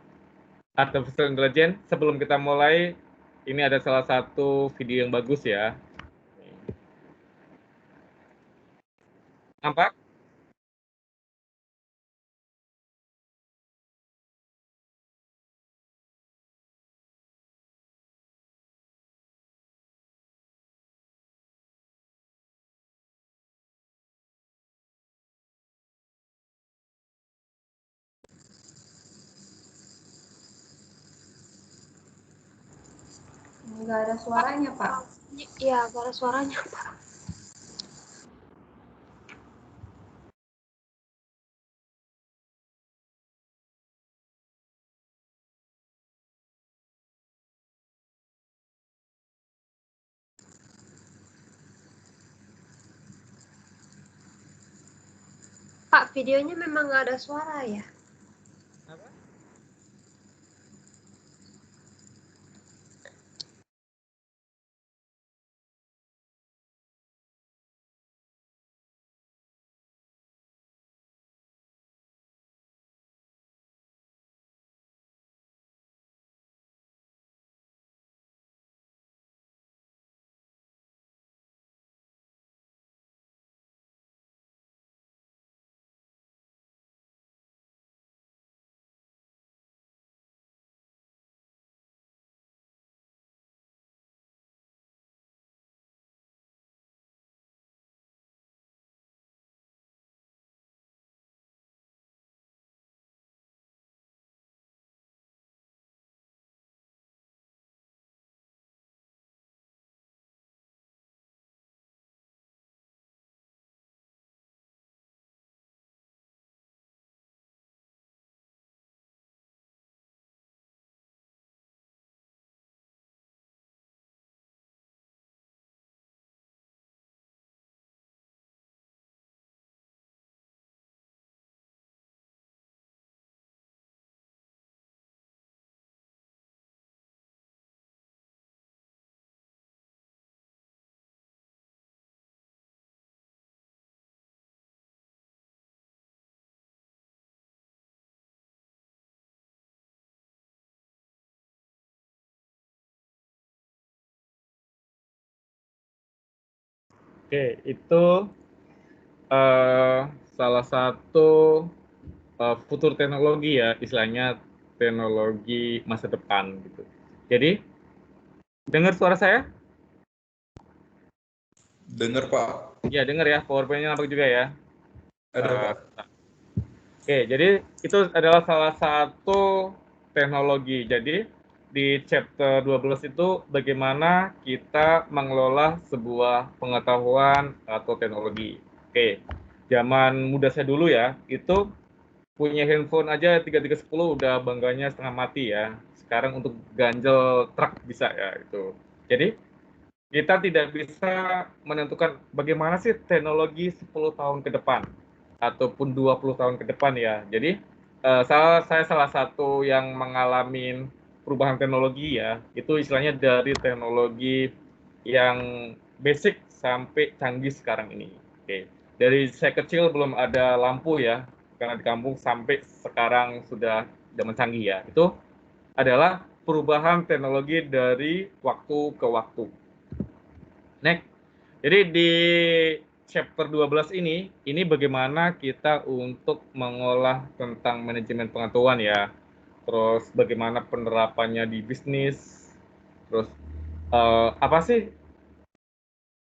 artificial intelligence. Sebelum kita mulai, ini ada salah satu video yang bagus ya. Nampak? Nggak ada suaranya, Pak. Iya, nggak ada suaranya, Pak. Pak, videonya memang nggak ada suara ya? Oke, itu salah satu futur teknologi ya, istilahnya teknologi masa depan gitu. Jadi, dengar suara saya? Dengar, Pak. Ya, dengar ya, PowerPoint-nya nampak juga ya. Ada, Pak. Oke, jadi itu adalah salah satu teknologi. Jadi, di chapter 12 itu bagaimana kita mengelola sebuah pengetahuan atau teknologi. Oke, zaman muda saya dulu ya, itu punya handphone aja 3310 udah bangganya setengah mati ya. Sekarang untuk ganjel truk bisa ya itu. Jadi kita tidak bisa menentukan bagaimana sih teknologi 10 tahun ke depan ataupun 20 tahun ke depan ya. Jadi saya salah satu yang mengalami perubahan teknologi ya, itu istilahnya dari teknologi yang basic sampai canggih sekarang ini. Oke. Dari saya kecil belum ada lampu ya, karena di kampung sampai sekarang sudah zaman canggih ya. Itu adalah perubahan teknologi dari waktu ke waktu. Next. Jadi di chapter 12 ini bagaimana kita untuk mengolah tentang manajemen pengetahuan ya. Terus bagaimana penerapannya di bisnis. Terus apa sih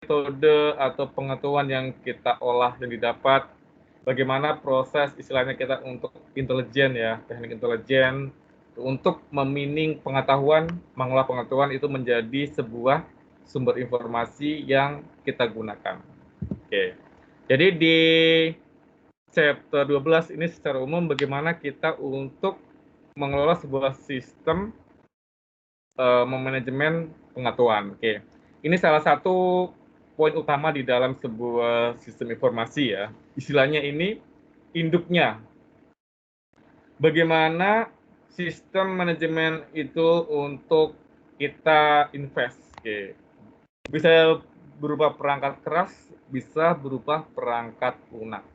metode atau pengetahuan yang kita olah dan didapat, bagaimana proses istilahnya kita untuk intelijen ya, teknik intelijen untuk memining pengetahuan, mengolah pengetahuan itu menjadi sebuah sumber informasi yang kita gunakan. Oke. Jadi di chapter 12 ini secara umum bagaimana kita untuk mengelola sebuah sistem memanajemen pengetahuan. Oke. Ini salah satu poin utama di dalam sebuah sistem informasi ya. Istilahnya ini induknya. Bagaimana sistem manajemen itu untuk kita invest. Oke. Bisa berupa perangkat keras, bisa berupa perangkat lunak.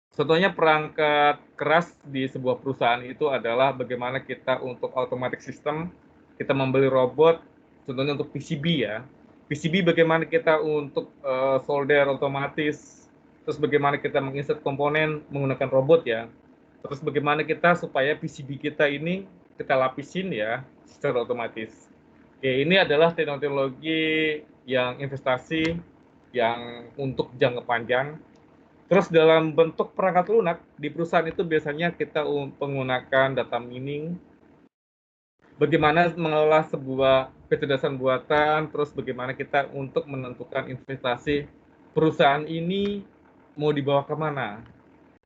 Contohnya perangkat keras di sebuah perusahaan itu adalah bagaimana kita untuk automatic system, kita membeli robot, contohnya untuk PCB ya. PCB bagaimana kita untuk solder otomatis, terus bagaimana kita menginsert komponen menggunakan robot ya. Terus bagaimana kita supaya PCB kita ini kita lapisin ya secara otomatis. Oke, ini adalah teknologi yang investasi yang untuk jangka panjang. Terus dalam bentuk perangkat lunak di perusahaan itu biasanya kita menggunakan data mining. Bagaimana mengelola sebuah kecerdasan buatan, terus bagaimana kita untuk menentukan investasi perusahaan ini mau dibawa kemana.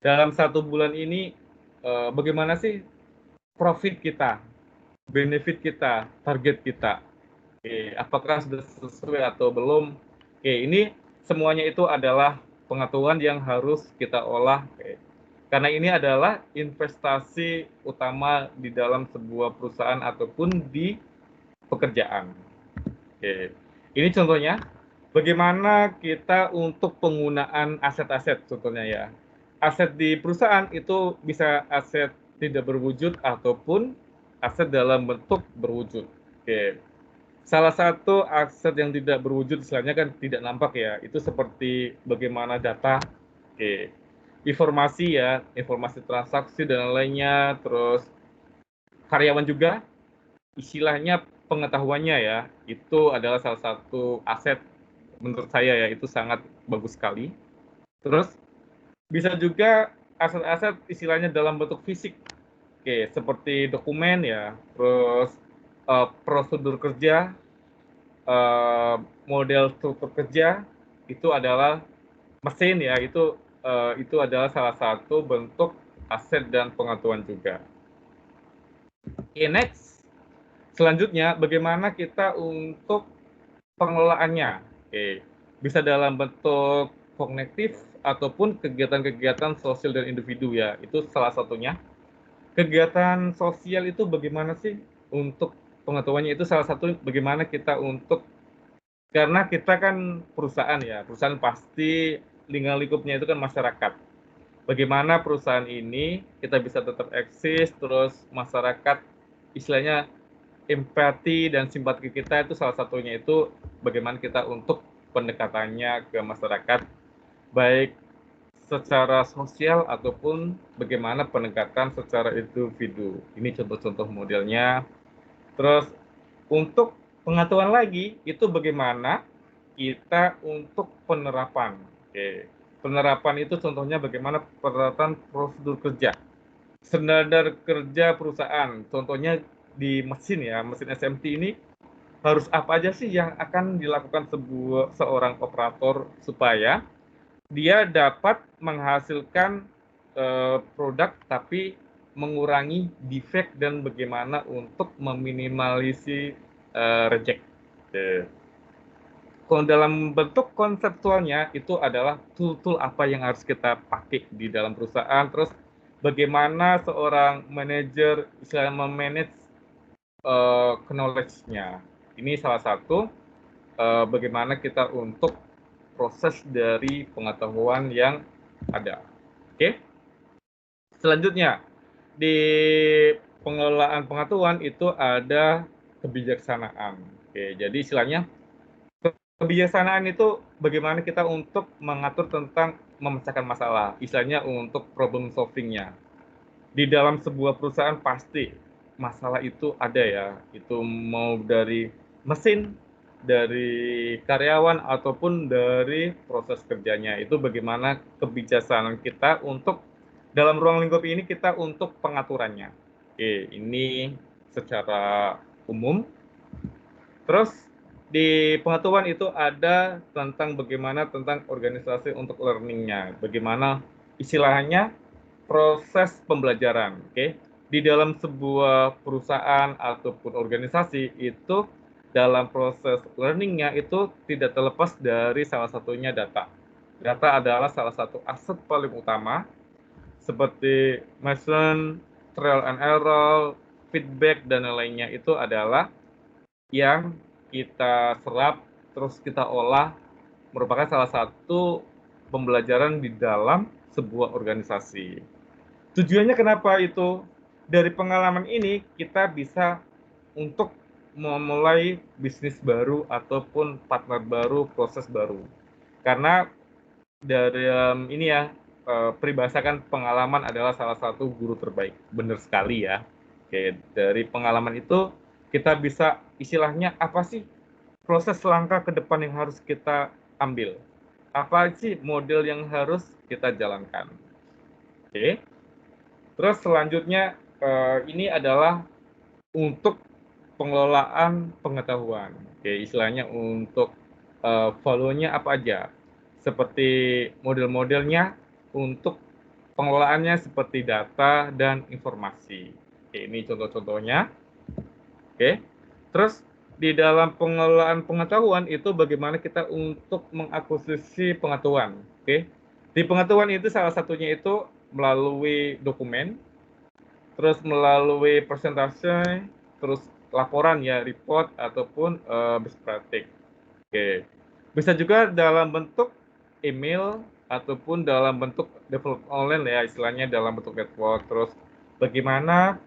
Dalam 1 bulan ini bagaimana sih profit kita, benefit kita, target kita. Oke, apakah sudah sesuai atau belum? Oke, ini semuanya itu adalah pengetahuan yang harus kita olah. Oke. Karena ini adalah investasi utama di dalam sebuah perusahaan ataupun di pekerjaan. Oke. Ini contohnya bagaimana kita untuk penggunaan aset-aset contohnya ya. Aset di perusahaan itu bisa aset tidak berwujud ataupun aset dalam bentuk berwujud. Oke. Salah satu aset yang tidak berwujud istilahnya kan tidak nampak ya. Itu seperti bagaimana data. Oke. Informasi ya, informasi transaksi dan lainnya, terus karyawan juga, istilahnya pengetahuannya ya, itu adalah salah satu aset menurut saya ya, itu sangat bagus sekali. Terus bisa juga aset-aset istilahnya dalam bentuk fisik, oke, seperti dokumen ya, terus prosedur kerja, model struktur kerja, itu adalah mesin ya, itu adalah salah satu bentuk aset dan pengetahuan juga. Oke, next. Selanjutnya, bagaimana kita untuk pengelolaannya? Oke, bisa dalam bentuk kognitif ataupun kegiatan-kegiatan sosial dan individu ya. Itu salah satunya. Kegiatan sosial itu bagaimana sih untuk pengetahuannya? Itu salah satu bagaimana kita untuk, karena kita kan perusahaan ya, perusahaan pasti lingkup-lingkupnya itu kan masyarakat. Bagaimana perusahaan ini kita bisa tetap eksis, terus masyarakat istilahnya empati dan simpati kita itu salah satunya itu bagaimana kita untuk pendekatannya ke masyarakat, baik secara sosial ataupun bagaimana pendekatan secara individu. Ini contoh-contoh modelnya. Terus untuk pengetahuan lagi itu bagaimana kita untuk penerapan. Oke. Penerapan itu contohnya bagaimana penerapan prosedur kerja, standar kerja perusahaan. Contohnya di mesin ya, mesin SMT ini harus apa aja sih yang akan dilakukan seorang operator supaya dia dapat menghasilkan produk tapi mengurangi defect dan bagaimana untuk meminimalisasi reject. Kalau dalam bentuk konseptualnya itu adalah tool-tool apa yang harus kita pakai di dalam perusahaan, terus bagaimana seorang manajer istilahnya memanage knowledge-nya. Ini salah satu bagaimana kita untuk proses dari pengetahuan yang ada. Oke. Selanjutnya di pengelolaan pengetahuan itu ada kebijaksanaan. Oke, jadi istilahnya kebijaksanaan itu bagaimana kita untuk mengatur tentang memecahkan masalah, istilahnya untuk problem solving-nya. Di dalam sebuah perusahaan pasti masalah itu ada ya, itu mau dari mesin, dari karyawan, ataupun dari proses kerjanya. Itu bagaimana kebijaksanaan kita untuk dalam ruang lingkup ini kita untuk pengaturannya. Oke, ini secara umum. Terus di pengetahuan itu ada tentang bagaimana tentang organisasi untuk learning-nya, bagaimana istilahnya proses pembelajaran. Oke, di dalam sebuah perusahaan ataupun organisasi itu dalam proses learning-nya itu tidak terlepas dari salah satunya data. Data adalah salah satu aset paling utama seperti measurement, trial and error, feedback dan lainnya itu adalah yang kita serap, terus kita olah, merupakan salah satu pembelajaran di dalam sebuah organisasi. Tujuannya kenapa itu? Dari pengalaman ini, kita bisa untuk memulai bisnis baru ataupun partner baru, proses baru. Karena dari ini ya, peribahasakan pengalaman adalah salah satu guru terbaik. Benar sekali ya. Oke, dari pengalaman itu, kita bisa istilahnya apa sih proses langkah ke depan yang harus kita ambil, apa sih model yang harus kita jalankan. Oke, terus selanjutnya ini adalah untuk pengelolaan pengetahuan. Oke, istilahnya untuk value-nya apa aja, seperti model-modelnya untuk pengelolaannya seperti data dan informasi. Oke, ini contoh-contohnya. Oke, terus di dalam pengelolaan pengetahuan itu bagaimana kita untuk mengakuisisi pengetahuan. Oke, Di pengetahuan itu salah satunya itu melalui dokumen, terus melalui presentasi, terus laporan ya, report ataupun best practice. Oke. Bisa juga dalam bentuk email ataupun dalam bentuk development online ya, istilahnya dalam bentuk network. Terus bagaimana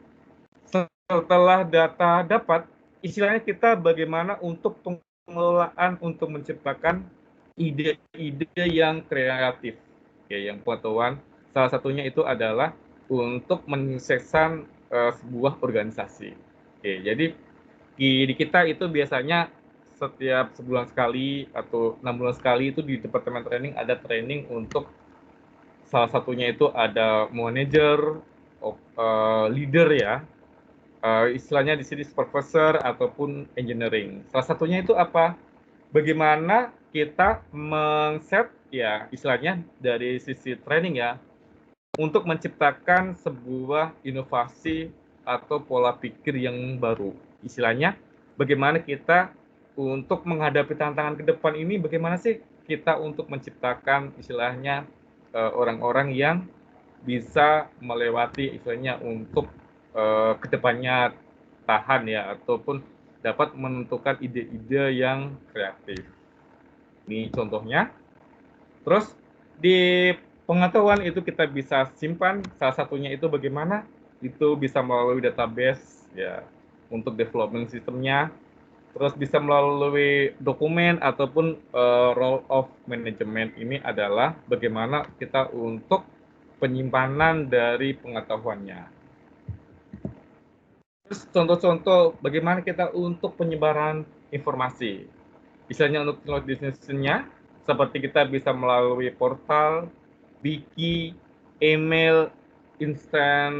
setelah data dapat, istilahnya kita bagaimana untuk pengelolaan untuk menciptakan ide-ide yang kreatif. Ya, yang pengetahuan salah satunya itu adalah untuk menyukseskan sebuah organisasi. Oke, jadi di kita itu biasanya setiap sebulan sekali atau 6 bulan sekali itu di departemen training ada training untuk salah satunya itu ada manager, leader ya, istilahnya di sini supervisor ataupun engineering. Salah satunya itu apa? Bagaimana kita men-set ya istilahnya dari sisi training ya untuk menciptakan sebuah inovasi atau pola pikir yang baru. Istilahnya bagaimana kita untuk menghadapi tantangan ke depan ini, bagaimana sih kita untuk menciptakan istilahnya orang-orang yang bisa melewati istilahnya untuk kedepannya tahan ya ataupun dapat menentukan ide-ide yang kreatif. Ini contohnya. Terus di pengetahuan itu kita bisa simpan, salah satunya itu bagaimana itu bisa melalui database ya untuk development sistemnya, terus bisa melalui dokumen ataupun role of management. Ini adalah bagaimana kita untuk penyimpanan dari pengetahuannya. Terus contoh-contoh bagaimana kita untuk penyebaran informasi. Misalnya untuk bisnisnya, seperti kita bisa melalui portal, wiki, email, instan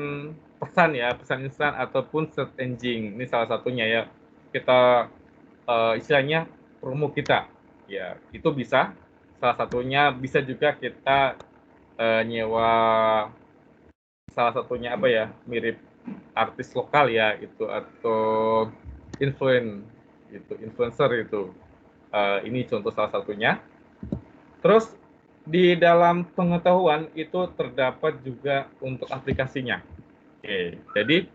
pesan ya, pesan instan ataupun search engine. Ini salah satunya ya. Kita istilahnya promo kita. Ya, itu bisa. Salah satunya bisa juga kita nyewa salah satunya apa ya, mirip artis lokal ya itu atau influencer itu. Ini contoh salah satunya. Terus di dalam pengetahuan itu terdapat juga untuk aplikasinya. Oke, jadi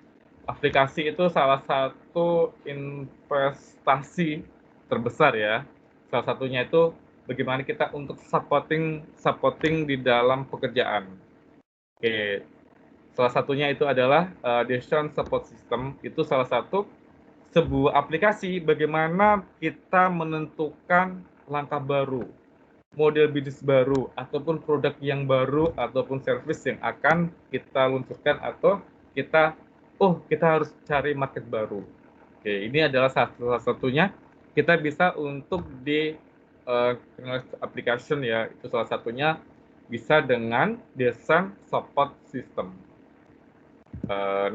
aplikasi itu salah satu investasi terbesar ya. Salah satunya itu bagaimana kita untuk supporting di dalam pekerjaan. Oke, salah satunya itu adalah Decision Support System. Itu salah satu sebuah aplikasi bagaimana kita menentukan langkah baru, model bisnis baru, ataupun produk yang baru, ataupun service yang akan kita luncurkan atau kita harus cari market baru. Oke, ini adalah salah satunya kita bisa untuk di application ya, itu salah satunya bisa dengan Decision Support System.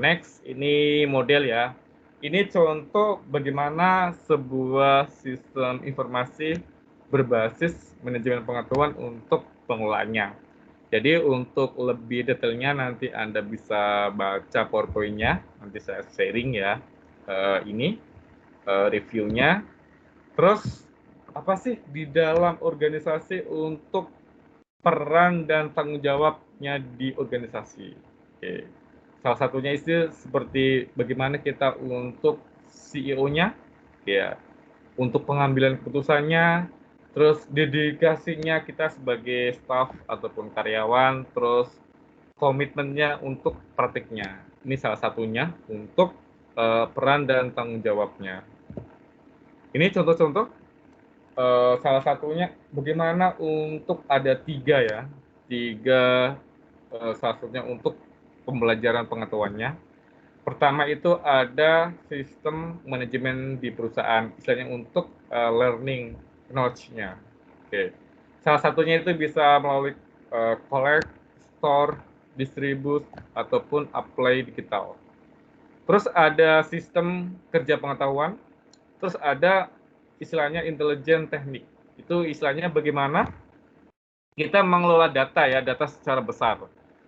Next, ini model ya. Ini contoh bagaimana sebuah sistem informasi berbasis manajemen pengetahuan untuk pengelolaannya. Jadi untuk lebih detailnya nanti Anda bisa baca PowerPoint-nya, nanti saya sharing ya. Ini reviewnya. Terus apa sih di dalam organisasi untuk peran dan tanggung jawabnya di organisasi? Oke. Salah satunya itu seperti bagaimana kita untuk CEO-nya, ya, untuk pengambilan keputusannya, terus dedikasinya kita sebagai staff ataupun karyawan, terus komitmennya untuk praktiknya. Ini salah satunya untuk peran dan tanggung jawabnya. Ini contoh-contoh, salah satunya bagaimana untuk ada tiga salah satunya untuk pembelajaran pengetahuannya. Pertama itu ada sistem manajemen di perusahaan, istilahnya untuk learning knowledge-nya. Oke. Salah satunya itu bisa melalui collect, store, distribute, ataupun apply digital. Terus ada sistem kerja pengetahuan, terus ada istilahnya intelijen teknik. Itu istilahnya bagaimana kita mengelola data ya, data secara besar.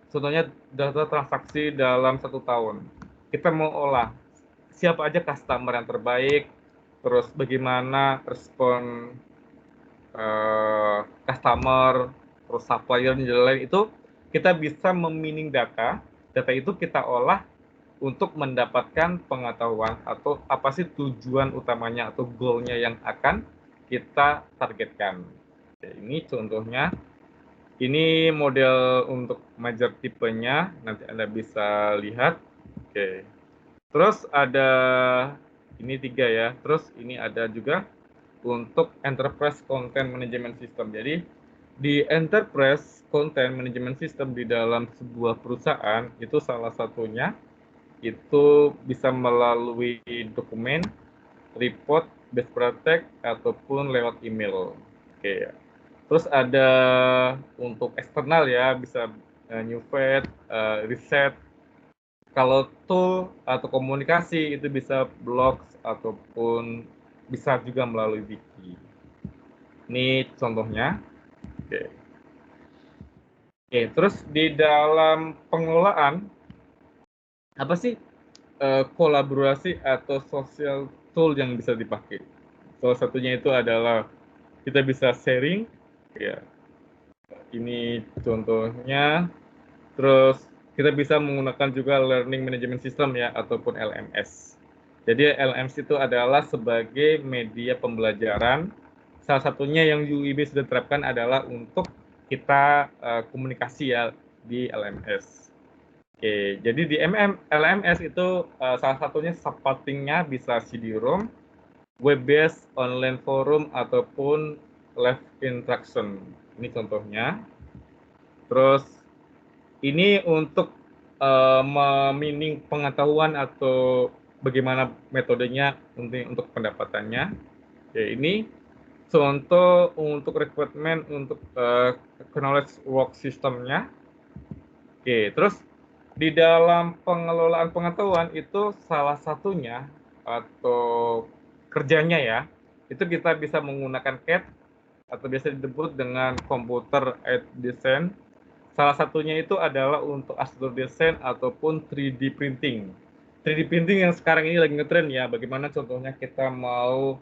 Contohnya data transaksi dalam 1 tahun. Kita mau olah siapa aja customer yang terbaik, terus bagaimana respon customer, terus supplier dan lain-lain itu kita bisa memining data. Data itu kita olah untuk mendapatkan pengetahuan atau apa sih tujuan utamanya atau goal-nya yang akan kita targetkan. Oke, ini contohnya. Ini model untuk major tipenya, nanti Anda bisa lihat. Oke. Terus ada ini 3 ya. Terus ini ada juga untuk Enterprise Content Management System. Jadi di Enterprise Content Management System di dalam sebuah perusahaan itu salah satunya itu bisa melalui dokumen, report, best practice ataupun lewat email. Oke. Terus ada untuk eksternal ya, bisa new fed, riset. Kalau tool atau komunikasi itu bisa blogs ataupun bisa juga melalui wiki. Ini contohnya. Oke. Oke, terus di dalam pengelolaan apa sih kolaborasi atau social tool yang bisa dipakai? Salah satunya itu adalah kita bisa sharing, ya. Ini contohnya. Terus kita bisa menggunakan juga learning management system ya ataupun LMS. Jadi LMS itu adalah sebagai media pembelajaran. Salah satunya yang UIB sudah terapkan adalah untuk kita komunikasi ya di LMS. Oke, jadi di LMS itu salah satunya supportingnya bisa CD-ROM, web-based online forum ataupun live interaction. Ini contohnya. Terus ini untuk memining pengetahuan atau bagaimana metodenya untuk pendapatannya. Oke, ini contoh untuk rekrutmen untuk knowledge work systemnya. Oke, terus di dalam pengelolaan pengetahuan itu salah satunya atau kerjanya ya, itu kita bisa menggunakan CAD atau biasa disebut dengan computer aided design. Salah satunya itu adalah untuk arsitektur desain ataupun 3D printing. 3D printing yang sekarang ini lagi ngetren ya, bagaimana contohnya kita mau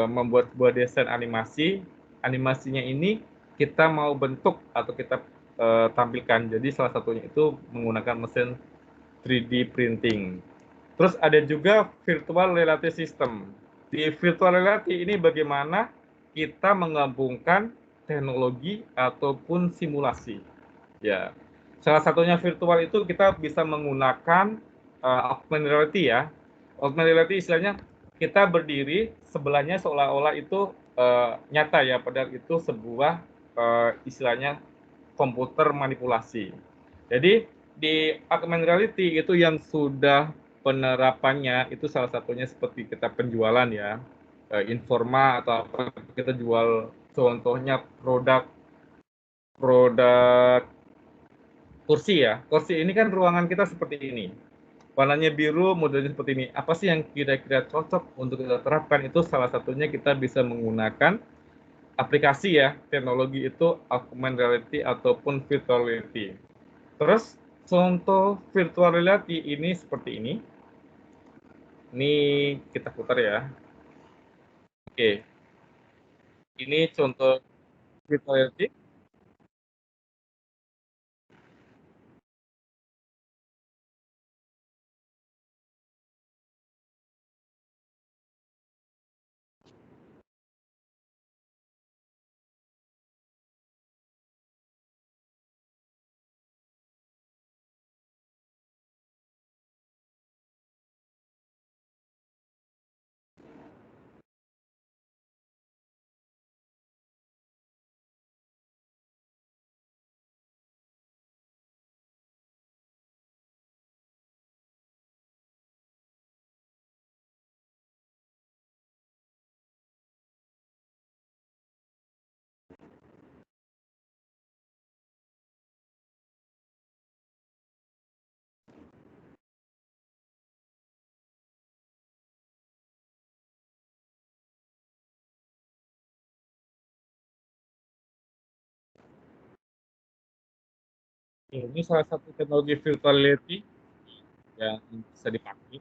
membuat sebuah desain animasi, animasinya ini kita mau bentuk atau kita tampilkan. Jadi salah satunya itu menggunakan mesin 3D printing. Terus ada juga virtual reality system. Di virtual reality ini bagaimana kita menggabungkan teknologi ataupun simulasi. Ya, salah satunya virtual itu kita bisa menggunakan augmented reality ya. Augmented reality istilahnya kita berdiri sebelahnya seolah-olah itu nyata ya, padahal itu sebuah istilahnya komputer manipulasi. Jadi di augmented reality itu yang sudah penerapannya itu salah satunya seperti kita penjualan ya, Informa atau apa kita jual contohnya produk kursi ya. Kursi ini kan ruangan kita seperti ini. Warnanya biru, modelnya seperti ini. Apa sih yang kira-kira cocok untuk kita terapkan? Itu salah satunya kita bisa menggunakan aplikasi ya, teknologi itu augmented reality ataupun virtual reality. Terus contoh virtual reality ini seperti ini. Ini kita putar ya. Oke. Ini contoh virtual reality. Ini salah satu teknologi virtual reality yang bisa dipakai.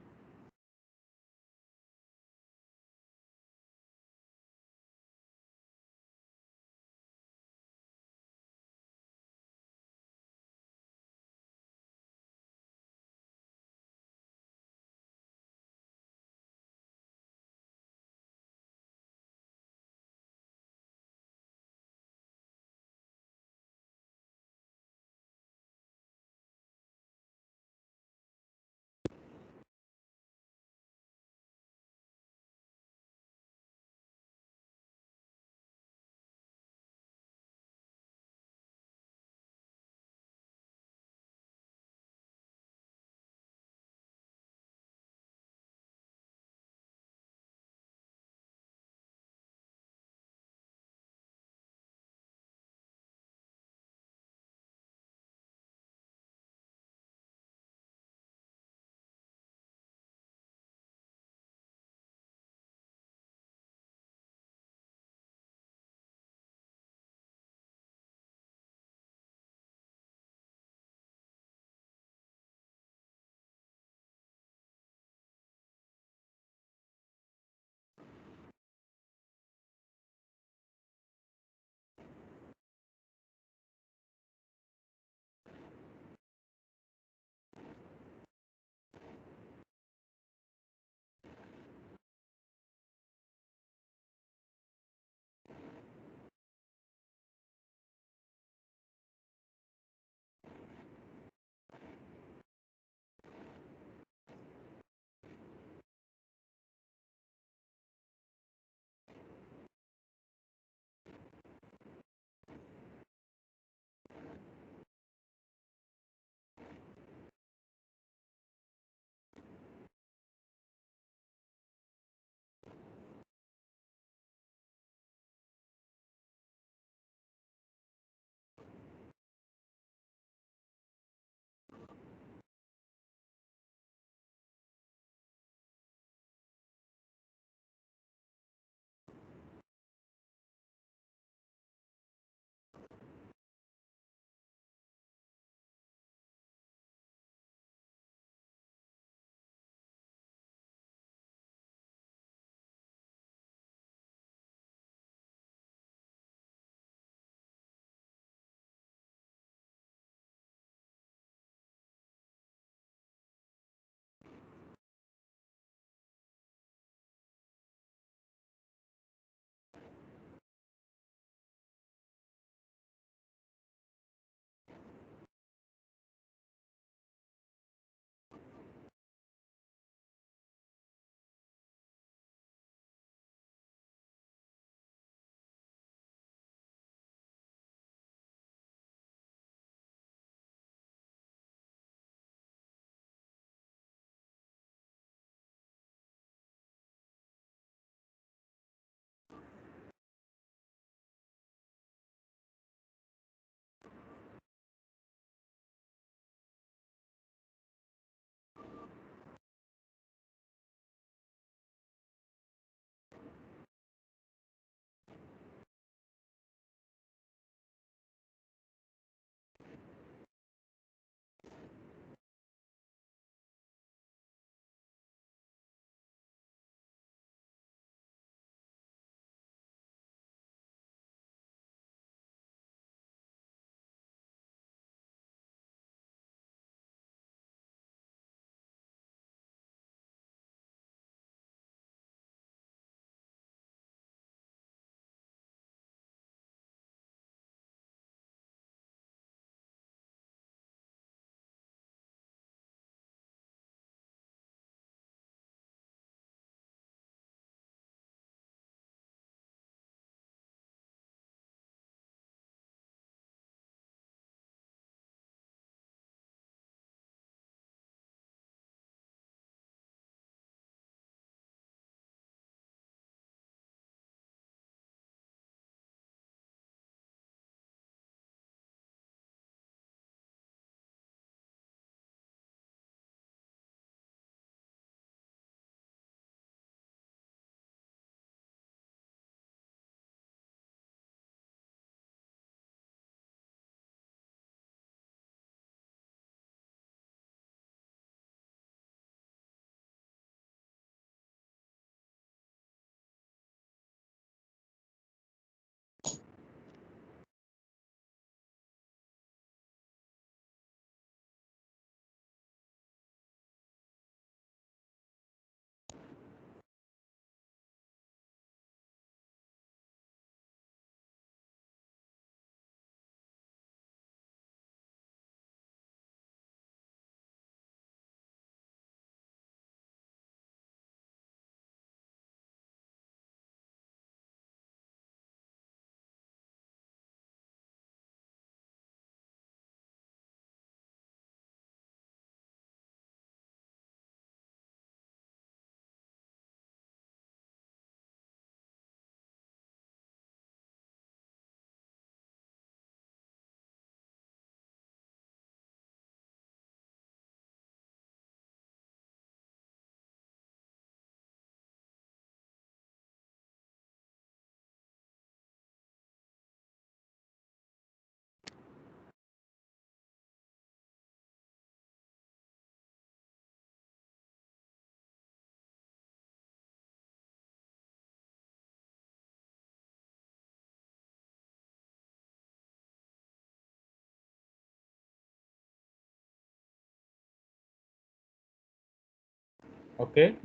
Oke.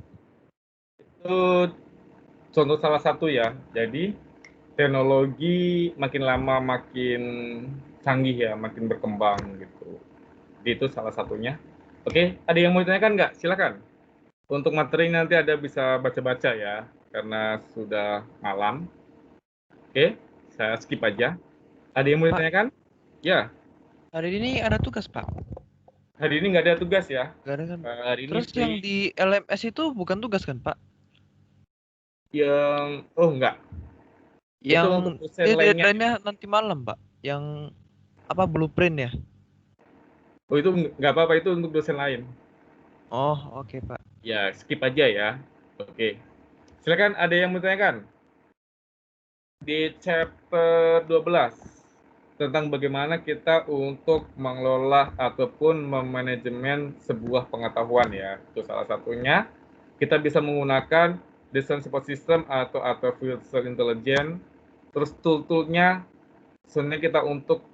Itu contoh salah satu ya. Jadi teknologi makin lama makin canggih ya, makin berkembang gitu. Jadi itu salah satunya. Oke, ada yang mau ditanyakan nggak? Silakan. Untuk materi nanti ada bisa baca-baca ya, karena sudah malam. Oke, saya skip aja. Ada yang mau ditanyakan? Ya. Hari ini ada tugas, Pak. Hari ini nggak ada tugas ya. Nggak ada kan? Hari ini Terus yang di LMS itu bukan tugas kan, Pak? yang enggak. Yang Itu untuk dosen lainnya. deadline-nya nanti malam, Pak. Yang apa blueprint ya? Oh itu nggak apa-apa, itu untuk dosen lain. Oh, oke, Pak. Ya, skip aja ya. Oke. Silakan, ada yang mau ditanyakan? Di chapter 12 tentang bagaimana kita untuk mengelola ataupun memanajemen sebuah pengetahuan ya. Itu salah satunya kita bisa menggunakan design support system atau artificial intelligence. Terus tool-toolnya sebenarnya kita untuk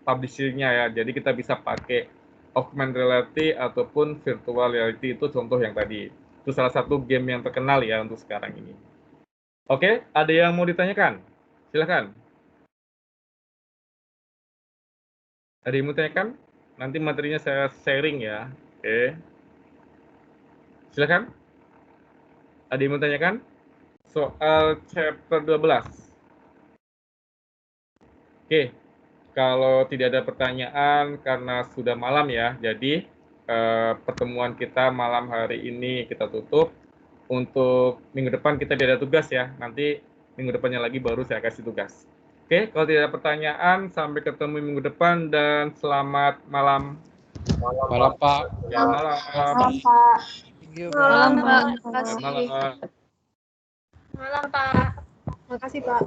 publishing-nya ya. Jadi kita bisa pakai augmented reality ataupun virtual reality, itu contoh yang tadi. Itu salah satu game yang terkenal ya untuk sekarang ini. Oke, ada yang mau ditanyakan? Silakan. Ada yang mau ditanyakan? Nanti materinya saya sharing ya. Oke. Silakan. Ada yang mau ditanyakan? Soal chapter 12. Oke. Kalau tidak ada pertanyaan karena sudah malam ya, jadi pertemuan kita malam hari ini kita tutup. Untuk minggu depan kita tidak ada tugas ya, nanti minggu depannya lagi baru saya kasih tugas. Oke, kalau tidak ada pertanyaan, sampai ketemu minggu depan dan selamat malam. Malam, Pak. Malam, Malam, Pak. Malam, Pak. Malam. Malam, Pak. Makasih, Pak.